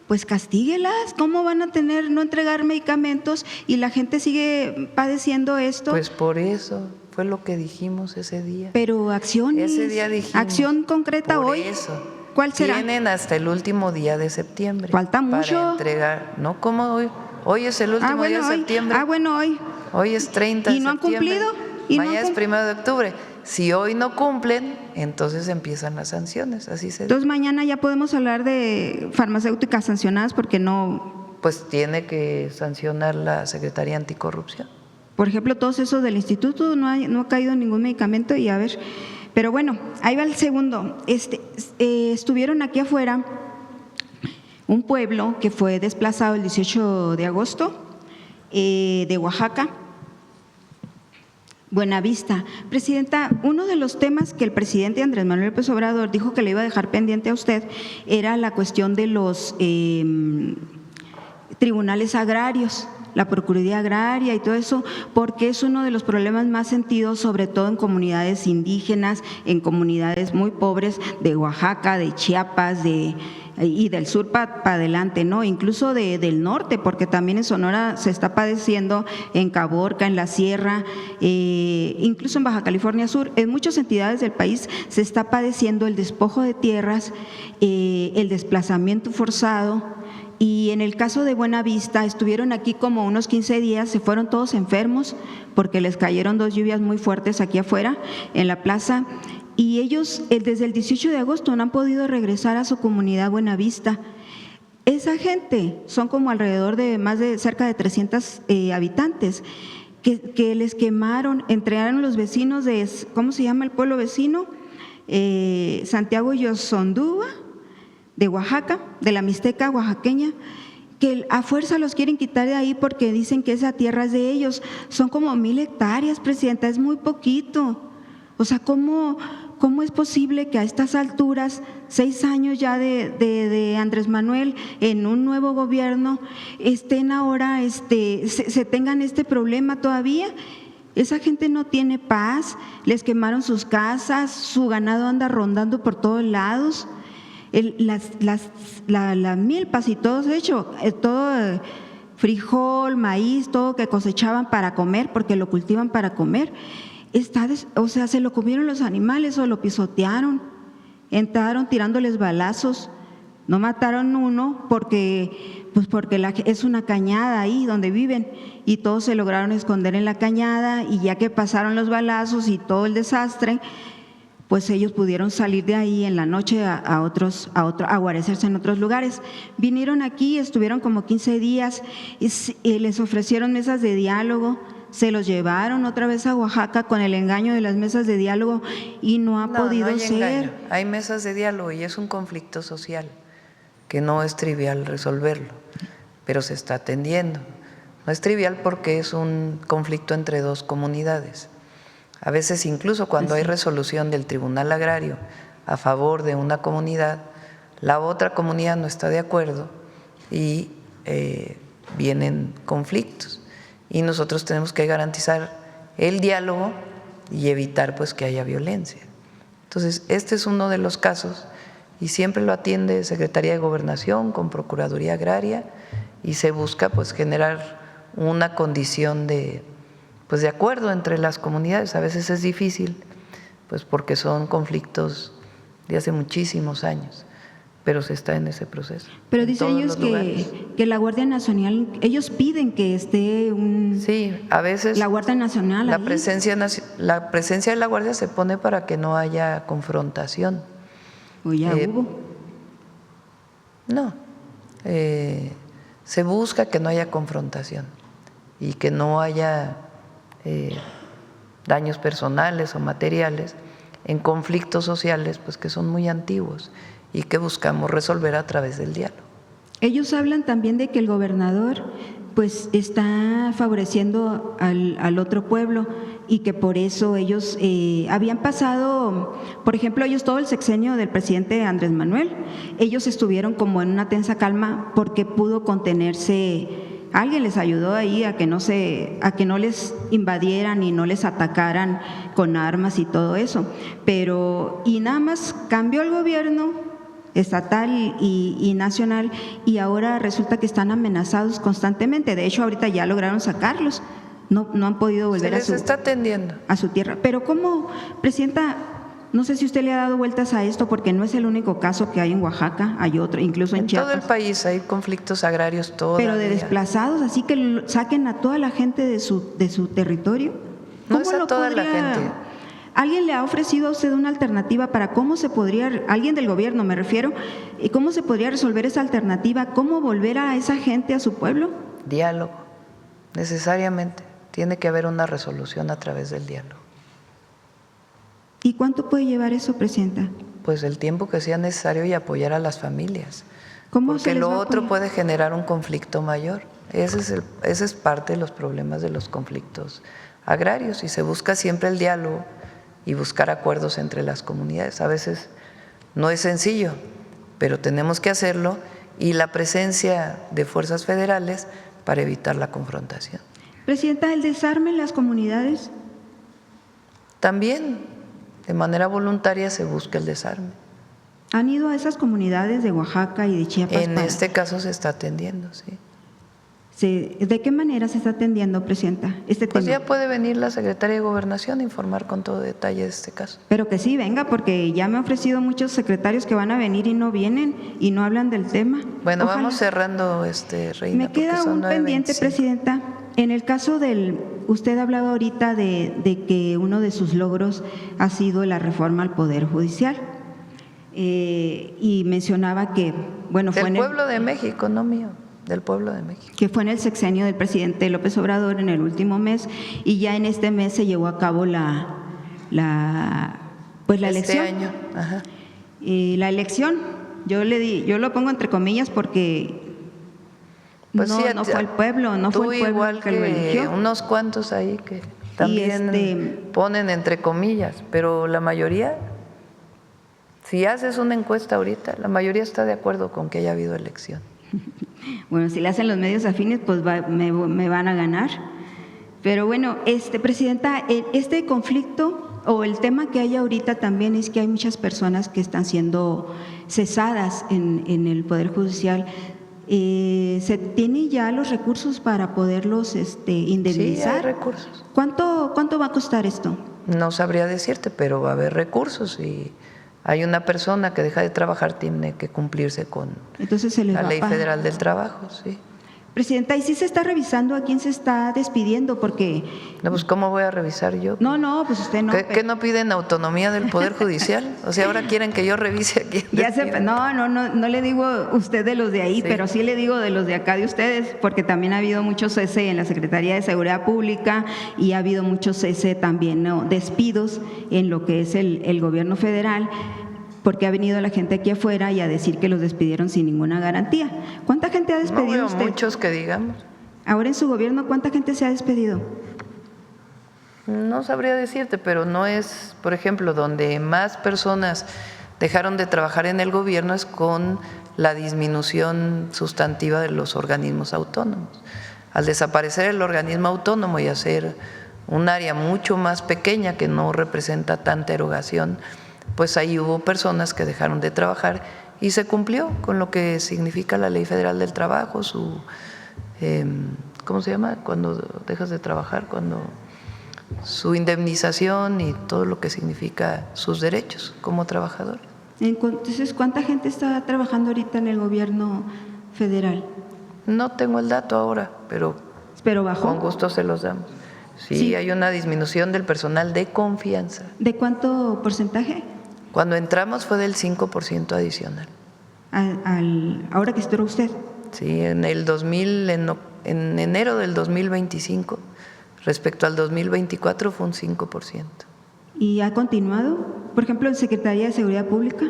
pues castíguelas. ¿Cómo van a no entregar medicamentos y la gente sigue padeciendo esto? Pues por eso fue lo que dijimos ese día. Pero acciones. Ese día dijimos. Acción concreta por hoy. Eso. ¿Cuál será? Tienen hasta el último día de septiembre. Falta mucho. Para entregar. No, ¿cómo hoy? Hoy es el último día de septiembre. Hoy. Hoy es 30 de septiembre. ¿Y no han cumplido? Mañana es 1 de octubre. Si hoy no cumplen, entonces empiezan las sanciones, así se dice. Entonces mañana ya podemos hablar de farmacéuticas sancionadas porque no… Pues tiene que sancionar la Secretaría Anticorrupción. Por ejemplo, todos esos del instituto, no ha caído ningún medicamento y a ver… Pero bueno, ahí va el segundo. Estuvieron aquí afuera un pueblo que fue desplazado el 18 de agosto de Oaxaca, Buenavista. Presidenta, uno de los temas que el presidente Andrés Manuel López Obrador dijo que le iba a dejar pendiente a usted era la cuestión de los tribunales agrarios, la Procuraduría Agraria y todo eso, porque es uno de los problemas más sentidos, sobre todo en comunidades indígenas, en comunidades muy pobres de Oaxaca, de Chiapas, y del sur para adelante, ¿no? Incluso del norte, porque también en Sonora se está padeciendo, en Caborca, en la Sierra, incluso en Baja California Sur, en muchas entidades del país se está padeciendo el despojo de tierras, el desplazamiento forzado. Y en el caso de Buenavista, estuvieron aquí como unos 15 días, se fueron todos enfermos porque les cayeron 2 lluvias muy fuertes aquí afuera, en la plaza, y ellos desde el 18 de agosto no han podido regresar a su comunidad Buenavista. Esa gente son como alrededor de más de cerca de 300 habitantes que les quemaron, entregaron los vecinos de, ¿cómo se llama el pueblo vecino? Santiago Yosondúa, de Oaxaca, de la Mixteca oaxaqueña, que a fuerza los quieren quitar de ahí porque dicen que esa tierra es de ellos. Son como 1000 hectáreas, presidenta, es muy poquito. O sea, ¿cómo es posible que a estas alturas, 6 años ya de Andrés Manuel en un nuevo gobierno, estén ahora, se tengan este problema todavía? Esa gente no tiene paz, les quemaron sus casas, su ganado anda rondando por todos lados. Las milpas y todo, de hecho, todo frijol, maíz, todo que cosechaban para comer, porque lo cultivan para comer, o sea, se lo comieron los animales o lo pisotearon, entraron tirándoles balazos, no mataron uno porque es una cañada ahí donde viven y todos se lograron esconder en la cañada y ya que pasaron los balazos y todo el desastre, pues ellos pudieron salir de ahí en la noche a guarecerse en otros lugares. Vinieron aquí, estuvieron como 15 días, y les ofrecieron mesas de diálogo, se los llevaron otra vez a Oaxaca con el engaño de las mesas de diálogo y no ha podido ser. Engaño. Hay mesas de diálogo y es un conflicto social que no es trivial resolverlo, pero se está atendiendo. No es trivial porque es un conflicto entre dos comunidades. A veces incluso cuando hay resolución del Tribunal Agrario a favor de una comunidad, la otra comunidad no está de acuerdo y vienen conflictos. Y nosotros tenemos que garantizar el diálogo y evitar pues que haya violencia. Entonces, este es uno de los casos y siempre lo atiende Secretaría de Gobernación con Procuraduría Agraria y se busca pues generar una condición de acuerdo entre las comunidades. A veces es difícil, pues porque son conflictos de hace muchísimos años, pero se está en ese proceso. Pero dicen ellos que la Guardia Nacional, ellos piden que esté sí, a veces la Guardia Nacional la ahí. la presencia de la Guardia se pone para que no haya confrontación. ¿O ya hubo? No, se busca que no haya confrontación y que no haya daños personales o materiales en conflictos sociales pues que son muy antiguos y que buscamos resolver a través del diálogo. Ellos hablan también de que el gobernador pues está favoreciendo al otro pueblo y que por eso ellos habían pasado, por ejemplo, ellos todo el sexenio del presidente Andrés Manuel, ellos estuvieron como en una tensa calma porque pudo contenerse. Alguien les ayudó ahí a que no les invadieran y no les atacaran con armas y todo eso. Y nada más cambió el gobierno estatal y nacional y ahora resulta que están amenazados constantemente. De hecho, ahorita ya lograron sacarlos. No han podido volver Se les está atendiendo a su tierra. Pero ¿cómo, presidenta? No sé si usted le ha dado vueltas a esto porque no es el único caso que hay en Oaxaca, hay otro, incluso en Chiapas. En todo el país hay conflictos agrarios todavía. Pero de desplazados, así que saquen a toda la gente de su territorio. No es a toda la gente. ¿Alguien le ha ofrecido a usted una alternativa para cómo se podría, alguien del gobierno me refiero, cómo se podría resolver esa alternativa, cómo volver a esa gente a su pueblo? Diálogo, necesariamente. Tiene que haber una resolución a través del diálogo. ¿Y cuánto puede llevar eso, presidenta? Pues el tiempo que sea necesario y apoyar a las familias. ¿Cómo porque lo otro apoyar? Puede generar un conflicto mayor. Ese es parte de los problemas de los conflictos agrarios y se busca siempre el diálogo y buscar acuerdos entre las comunidades. A veces no es sencillo, pero tenemos que hacerlo y la presencia de fuerzas federales para evitar la confrontación. Presidenta, ¿el desarme en las comunidades? También de manera voluntaria se busca el desarme. ¿Han ido a esas comunidades de Oaxaca y de Chiapas? En este caso se está atendiendo, sí. ¿De qué manera se está atendiendo, presidenta, este Pues tema? ya puede venir la Secretaría de Gobernación a informar con todo detalle de este caso. Pero que sí venga, porque ya me han ofrecido muchos secretarios que van a venir y no vienen y no hablan del tema. Bueno, Ojalá. Vamos cerrando, Reina. Me queda porque son un pendiente, 9:25. presidenta. En el caso usted hablaba ahorita de que uno de sus logros ha sido la reforma al Poder Judicial. y mencionaba que, bueno, Del pueblo de México, no mío, del pueblo de México. Que fue en el sexenio del presidente López Obrador en el último mes, y ya en este mes se llevó a cabo la elección. Este año, ajá. Y la elección, yo lo pongo entre comillas porque Pues no, sí, no fue el pueblo, no tú fue el pueblo igual que lo eligió. unos cuantos ahí que también ponen entre comillas, pero la mayoría, si haces una encuesta ahorita, la mayoría está de acuerdo con que haya habido elección. Bueno, si le hacen los medios afines, pues me van a ganar. Pero bueno, Presidenta, este conflicto o el tema que hay ahorita también es que hay muchas personas que están siendo cesadas en el Poder Judicial. ¿Se tienen ya los recursos para poderlos indemnizar? Sí, hay recursos. ¿Cuánto va a costar esto? No sabría decirte, pero va a haber recursos y hay una persona que deja de trabajar, tiene que cumplirse con Entonces se les la va a Ley pagar. Federal del Trabajo, sí. Presidenta, ¿y sí se está revisando a quién se está despidiendo? Porque… No, pues ¿cómo voy a revisar yo? No, pues usted no. ¿Qué no piden autonomía del Poder Judicial? O sea, ahora quieren que yo revise a quién. No le digo usted de los de ahí, Sí. pero sí le digo de los de acá de ustedes, porque también ha habido mucho cese en la Secretaría de Seguridad Pública y ha habido mucho cese también, despidos en lo que es el gobierno federal, porque ha venido la gente aquí afuera y a decir que los despidieron sin ninguna garantía. ¿Cuánta gente ha No despedido veo usted? muchos que digamos. Ahora en su gobierno, ¿cuánta gente se ha despedido? No sabría decirte, pero no es, por ejemplo, donde más personas dejaron de trabajar en el gobierno es con la disminución sustantiva de los organismos autónomos. Al desaparecer el organismo autónomo y hacer un área mucho más pequeña que no representa tanta erogación, pues ahí hubo personas que dejaron de trabajar y se cumplió con lo que significa la Ley Federal del Trabajo, ¿cómo se llama? Cuando dejas de trabajar, su indemnización y todo lo que significa sus derechos como trabajador. Entonces, ¿cuánta gente está trabajando ahorita en el gobierno federal? No tengo el dato ahora, pero bajó. con gusto se los damos. Sí, hay una disminución del personal de confianza. ¿De cuánto porcentaje? Cuando entramos fue del 5% adicional. Ahora que estuvo usted. Sí, en enero del 2025, respecto al 2024 fue un 5%. ¿Y ha continuado? Por ejemplo, en Secretaría de Seguridad Pública.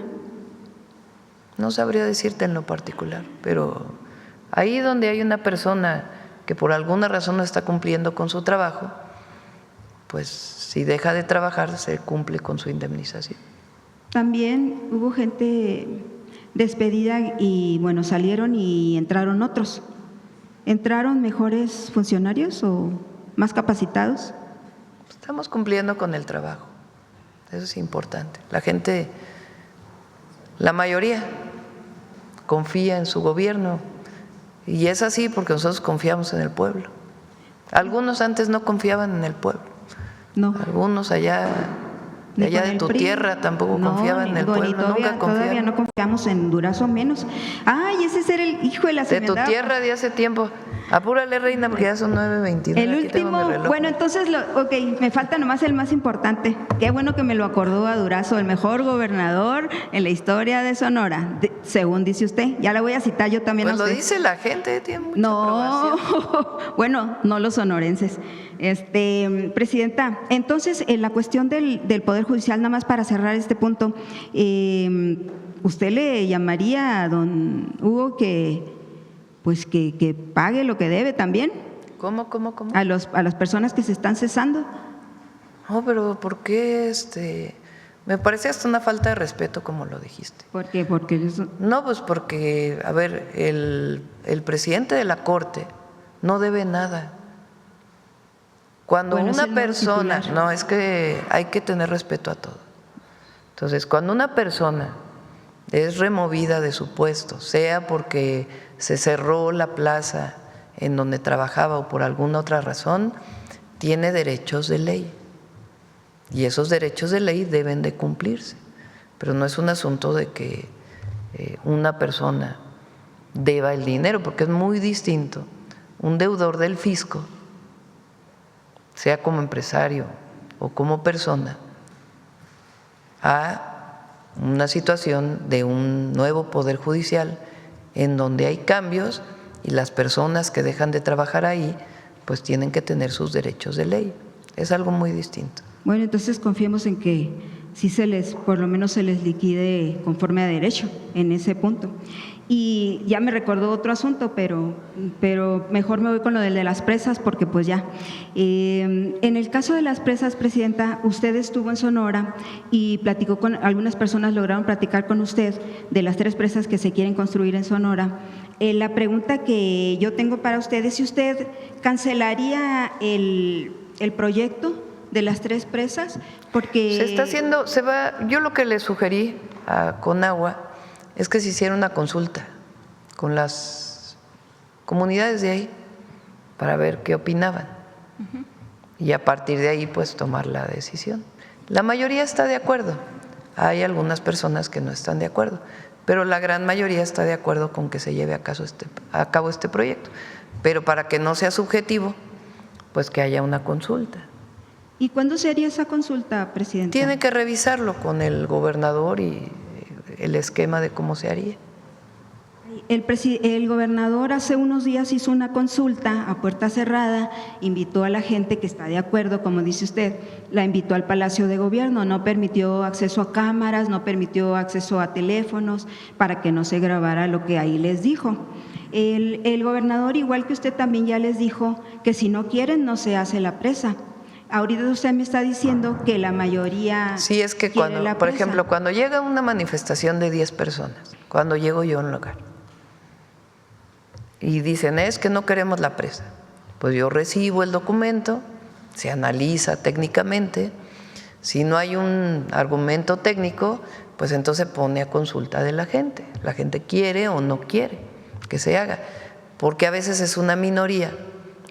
No sabría decirte en lo particular, pero ahí donde hay una persona que por alguna razón no está cumpliendo con su trabajo, pues si deja de trabajar se cumple con su indemnización. También hubo gente despedida y bueno, salieron y entraron otros. ¿Entraron mejores funcionarios o más capacitados? Estamos cumpliendo con el trabajo, eso es importante. La gente, la mayoría, confía en su gobierno y es así porque nosotros confiamos en el pueblo. Algunos antes no confiaban en el pueblo. No. Algunos allá de tu tierra tampoco confiaban en el pueblo, nunca confiaban. Todavía no confiamos en Durazo menos. Ay, ese era el hijo de la De tu tierra de hace tiempo. Apúrale, reina, porque ya son 9:29. El Aquí tengo mi último, reloj. bueno, entonces, me falta nomás el más importante. Qué bueno que me lo acordó a Durazo, el mejor gobernador en la historia de Sonora, según dice usted. Ya la voy a citar yo también Pues a lo usted. dice la gente, tiene mucha No, aprobación. bueno, no los sonorenses. Presidenta, entonces, en la cuestión del Poder Judicial, nada más para cerrar este punto, ¿usted le llamaría a don Hugo que pague lo que debe también? ¿Cómo? A las personas que se están cesando. No, pero ¿por qué me parece hasta una falta de respeto como lo dijiste? ¿Por qué? Porque No, pues porque, a ver, el presidente de la Corte no debe nada. Cuando Bueno, es una el nuevo persona, titular. no, es que hay que tener respeto a todo. Entonces, cuando una persona es removida de su puesto, sea porque se cerró la plaza en donde trabajaba o por alguna otra razón, tiene derechos de ley. Y esos derechos de ley deben de cumplirse. Pero no es un asunto de que una persona deba el dinero, porque es muy distinto un deudor del fisco, sea como empresario o como persona, a una situación de un nuevo Poder Judicial en donde hay cambios y las personas que dejan de trabajar ahí pues tienen que tener sus derechos de ley. Es algo muy distinto. Bueno, entonces confiemos en que sí por lo menos se les liquide conforme a derecho en ese punto. Y ya me recordó otro asunto, pero mejor me voy con lo de las presas porque pues ya. En el caso de las presas, Presidenta, usted estuvo en Sonora y platicó con algunas personas, lograron platicar con usted de las 3 presas que se quieren construir en Sonora. La pregunta que yo tengo para usted es si usted cancelaría el proyecto de las 3 presas, porque… Se está haciendo, yo lo que le sugerí a Conagua es que se hiciera una consulta con las comunidades de ahí para ver qué opinaban y a partir de ahí pues tomar la decisión. La mayoría está de acuerdo, hay algunas personas que no están de acuerdo, pero la gran mayoría está de acuerdo con que se lleve a cabo este proyecto. Pero para que no sea subjetivo, pues que haya una consulta. ¿Y cuándo se haría esa consulta, Presidenta? Tiene que revisarlo con el gobernador y el esquema de cómo se haría. El gobernador hace unos días hizo una consulta a puerta cerrada, invitó a la gente que está de acuerdo, como dice usted, la invitó al Palacio de Gobierno, no permitió acceso a cámaras, no permitió acceso a teléfonos para que no se grabara lo que ahí les dijo. El gobernador, igual que usted, también ya les dijo que si no quieren no se hace la presa. Ahorita usted me está diciendo que la mayoría… Sí, es que cuando, por ejemplo, cuando llega una manifestación de 10 personas, cuando llego yo a un lugar y dicen es que no queremos la presa, pues yo recibo el documento, se analiza técnicamente, si no hay un argumento técnico, pues entonces pone a consulta de la gente quiere o no quiere que se haga, porque a veces es una minoría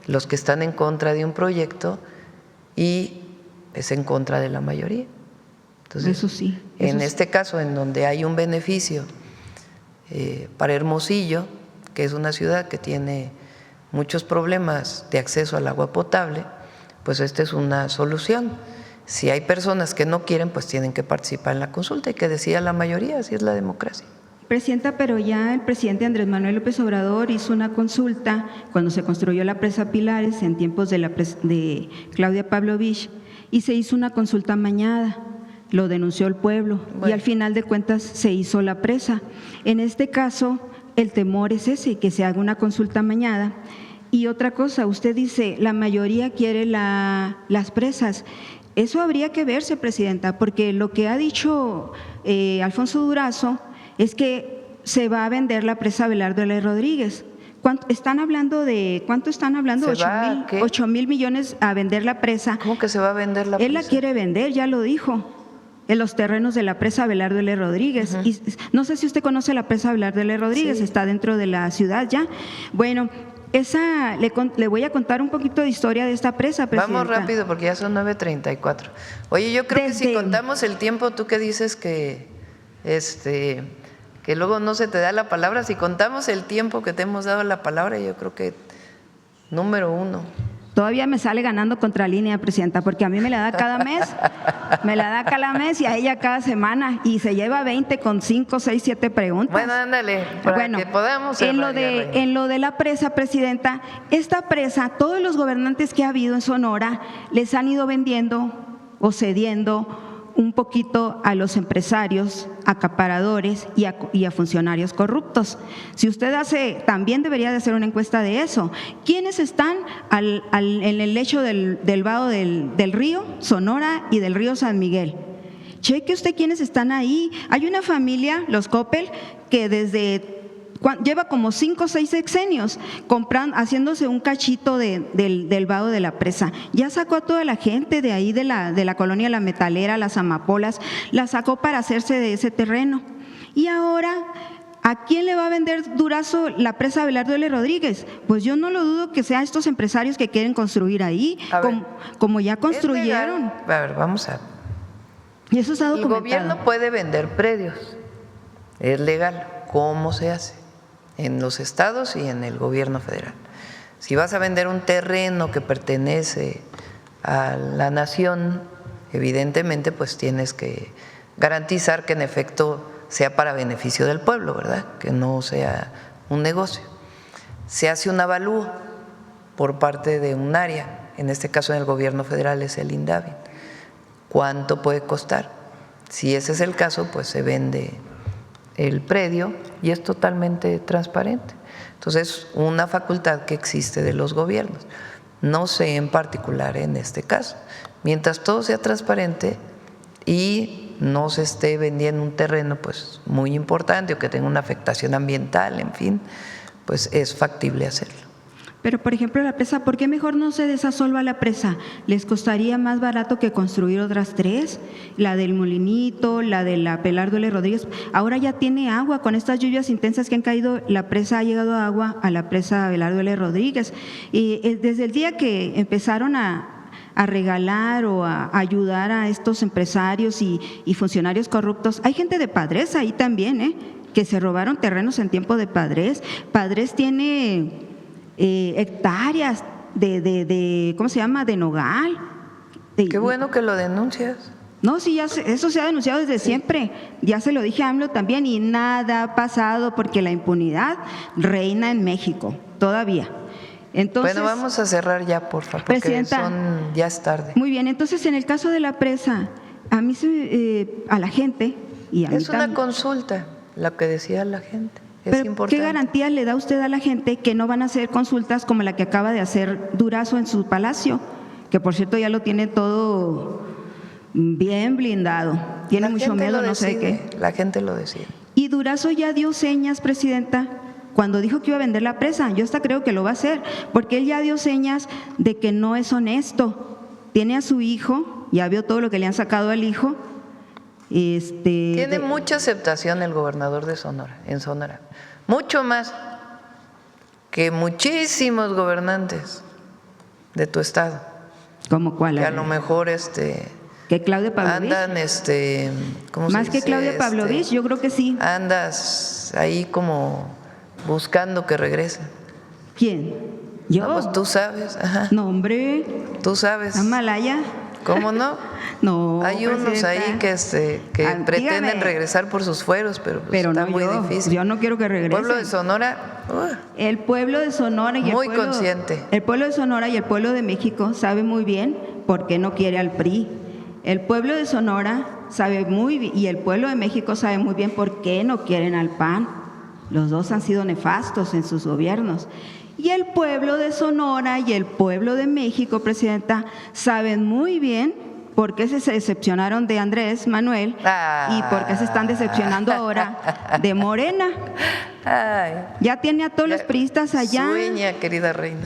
los que están en contra de un proyecto y es en contra de la mayoría. Entonces, eso sí, en este caso, en donde hay un beneficio para Hermosillo, que es una ciudad que tiene muchos problemas de acceso al agua potable, pues esta es una solución. Si hay personas que no quieren, pues tienen que participar en la consulta y que decida la mayoría, así es la democracia. Presidenta, pero ya el presidente Andrés Manuel López Obrador hizo una consulta cuando se construyó la presa Pilares en tiempos de Claudia Pavlovich y se hizo una consulta amañada, lo denunció el pueblo y al final de cuentas se hizo la presa. En este caso el temor es ese, que se haga una consulta amañada. Y otra cosa, usted dice la mayoría quiere las presas. Eso habría que verse, Presidenta, porque lo que ha dicho Alfonso Durazo es que se va a vender la presa Abelardo L. Rodríguez. ¿Cuánto están hablando? 8,000 millones a vender la presa. ¿Cómo que se va a vender la presa? Él la quiere vender, ya lo dijo, en los terrenos de la presa Abelardo L. Rodríguez. Y no sé si usted conoce la presa Abelardo L. Rodríguez, sí. Está dentro de la ciudad ya. Bueno, le voy a contar un poquito de historia de esta presa, Presidenta. Vamos rápido porque ya son 9:34. Oye, yo creo que si contamos el tiempo, tú que dices que luego no se te da la palabra, si contamos el tiempo que te hemos dado la palabra, yo creo que número 1. Todavía me sale ganando Contralínea, Presidenta, porque a mí me la da cada mes, y a ella cada semana, y se lleva 20 con 5, 6, 7 preguntas. Bueno, ándale, para que podamos en lo de la presa, Presidenta, esta presa, todos los gobernantes que ha habido en Sonora les han ido vendiendo o cediendo un poquito a los empresarios, acaparadores y a funcionarios corruptos. Si usted también debería de hacer una encuesta de eso. ¿Quiénes están en el lecho del vado del río Sonora y del río San Miguel? Cheque usted quiénes están ahí. Hay una familia, los Coppel, que lleva como 5 o 6 sexenios haciéndose un cachito del vado de la presa. Ya sacó a toda la gente de ahí de la colonia La Metalera, las amapolas, la sacó para hacerse de ese terreno. Y ahora, ¿a quién le va a vender Durazo la presa Abelardo L. Rodríguez? Pues yo no lo dudo que sean estos empresarios que quieren construir ahí, como ya construyeron. A ver, vamos a… Y eso está documentado. El gobierno puede vender predios, es legal. ¿Cómo se hace? En los estados y en el gobierno federal. Si vas a vender un terreno que pertenece a la nación, evidentemente pues tienes que garantizar que en efecto sea para beneficio del pueblo, ¿verdad? Que no sea un negocio. Se hace un avalúo por parte de un área, en este caso en el gobierno federal es el INDAVI. ¿Cuánto puede costar? Si ese es el caso, pues se vende el predio y es totalmente transparente. Entonces, una facultad que existe de los gobiernos. No sé en particular en este caso. Mientras todo sea transparente y no se esté vendiendo un terreno pues muy importante o que tenga una afectación ambiental, en fin, pues es factible hacerlo. Pero, por ejemplo, la presa, ¿por qué mejor no se desasolva la presa? ¿Les costaría más barato que construir otras 3? La del Molinito, la de la Abelardo L. Rodríguez. Ahora ya tiene agua. Con estas lluvias intensas que han caído, la presa ha llegado agua a la presa Abelardo L. Rodríguez. Y desde el día que empezaron a regalar o a ayudar a estos empresarios y funcionarios corruptos, hay gente de Padres ahí también, que se robaron terrenos en tiempo de Padres. Padres tiene hectáreas de ¿cómo se llama?, de nogal. Qué bueno que lo denuncias. No, sí, eso se ha denunciado desde siempre. Ya se lo dije a AMLO también y nada ha pasado porque la impunidad reina en México todavía. Entonces, bueno, vamos a cerrar ya, por favor, porque ya es tarde. Muy bien, entonces en el caso de la presa, a mí a la gente y a mí es una también, consulta, lo que decía la gente. Es pero importante. ¿qué garantías le da usted a la gente que no van a hacer consultas como la que acaba de hacer Durazo en su palacio? Que por cierto ya lo tiene todo bien blindado. Tiene mucho miedo, no sé qué. La gente lo decide. Y Durazo ya dio señas, presidenta, cuando dijo que iba a vender la presa. Yo hasta creo que lo va a hacer, porque él ya dio señas de que no es honesto. Tiene a su hijo, ya vio todo lo que le han sacado al hijo. Tiene mucha aceptación el gobernador de Sonora, en Sonora, mucho más que muchísimos gobernantes de tu estado. ¿Cómo cuál? Que a lo mejor que Claudia Pavlovich andan ¿cómo más se que dice? Claudia Pavlovich, yo creo que sí. Andas ahí como buscando que regrese. ¿Quién? ¿Yo? No, pues tú sabes. Ajá. No, hombre. Tú sabes. ¿Amalaya? ¿Cómo no? No, hay unos ahí que pretenden regresar por sus fueros, pero está no, muy difícil. Yo no quiero que regresen. El pueblo de Sonora. El pueblo de Sonora y muy el pueblo, consciente. El pueblo de Sonora y el pueblo de México sabe muy bien por qué no quiere al PRI. El pueblo de Sonora sabe muy bien y el pueblo de México sabe muy bien por qué no quieren al PAN. Los dos han sido nefastos en sus gobiernos. Y el pueblo de Sonora y el pueblo de México, presidenta, saben muy bien por qué se decepcionaron de Andrés Manuel y por qué se están decepcionando ahora de Morena. Ay, ya tiene a todos los priistas allá. Sueña, querida reina.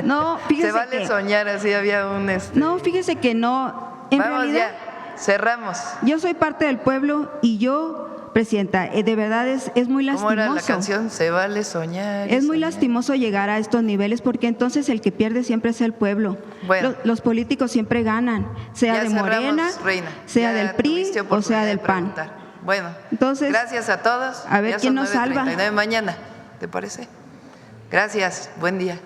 No, fíjese se vale que, soñar, así había un… No, fíjese que no. En Vamos realidad, ya, cerramos. Yo soy parte del pueblo y yo, presidenta, de verdad es muy lastimoso. ¿Cómo era la canción? Se vale soñar. Es muy lastimoso llegar a estos niveles porque entonces el que pierde siempre es el pueblo. Bueno, los políticos siempre ganan, sea de Morena, reina. sea ya del PRI o sea del PAN. Bueno, entonces, gracias a todos. A ver quién nos salva. 9:39 mañana, ¿te parece? Gracias, buen día.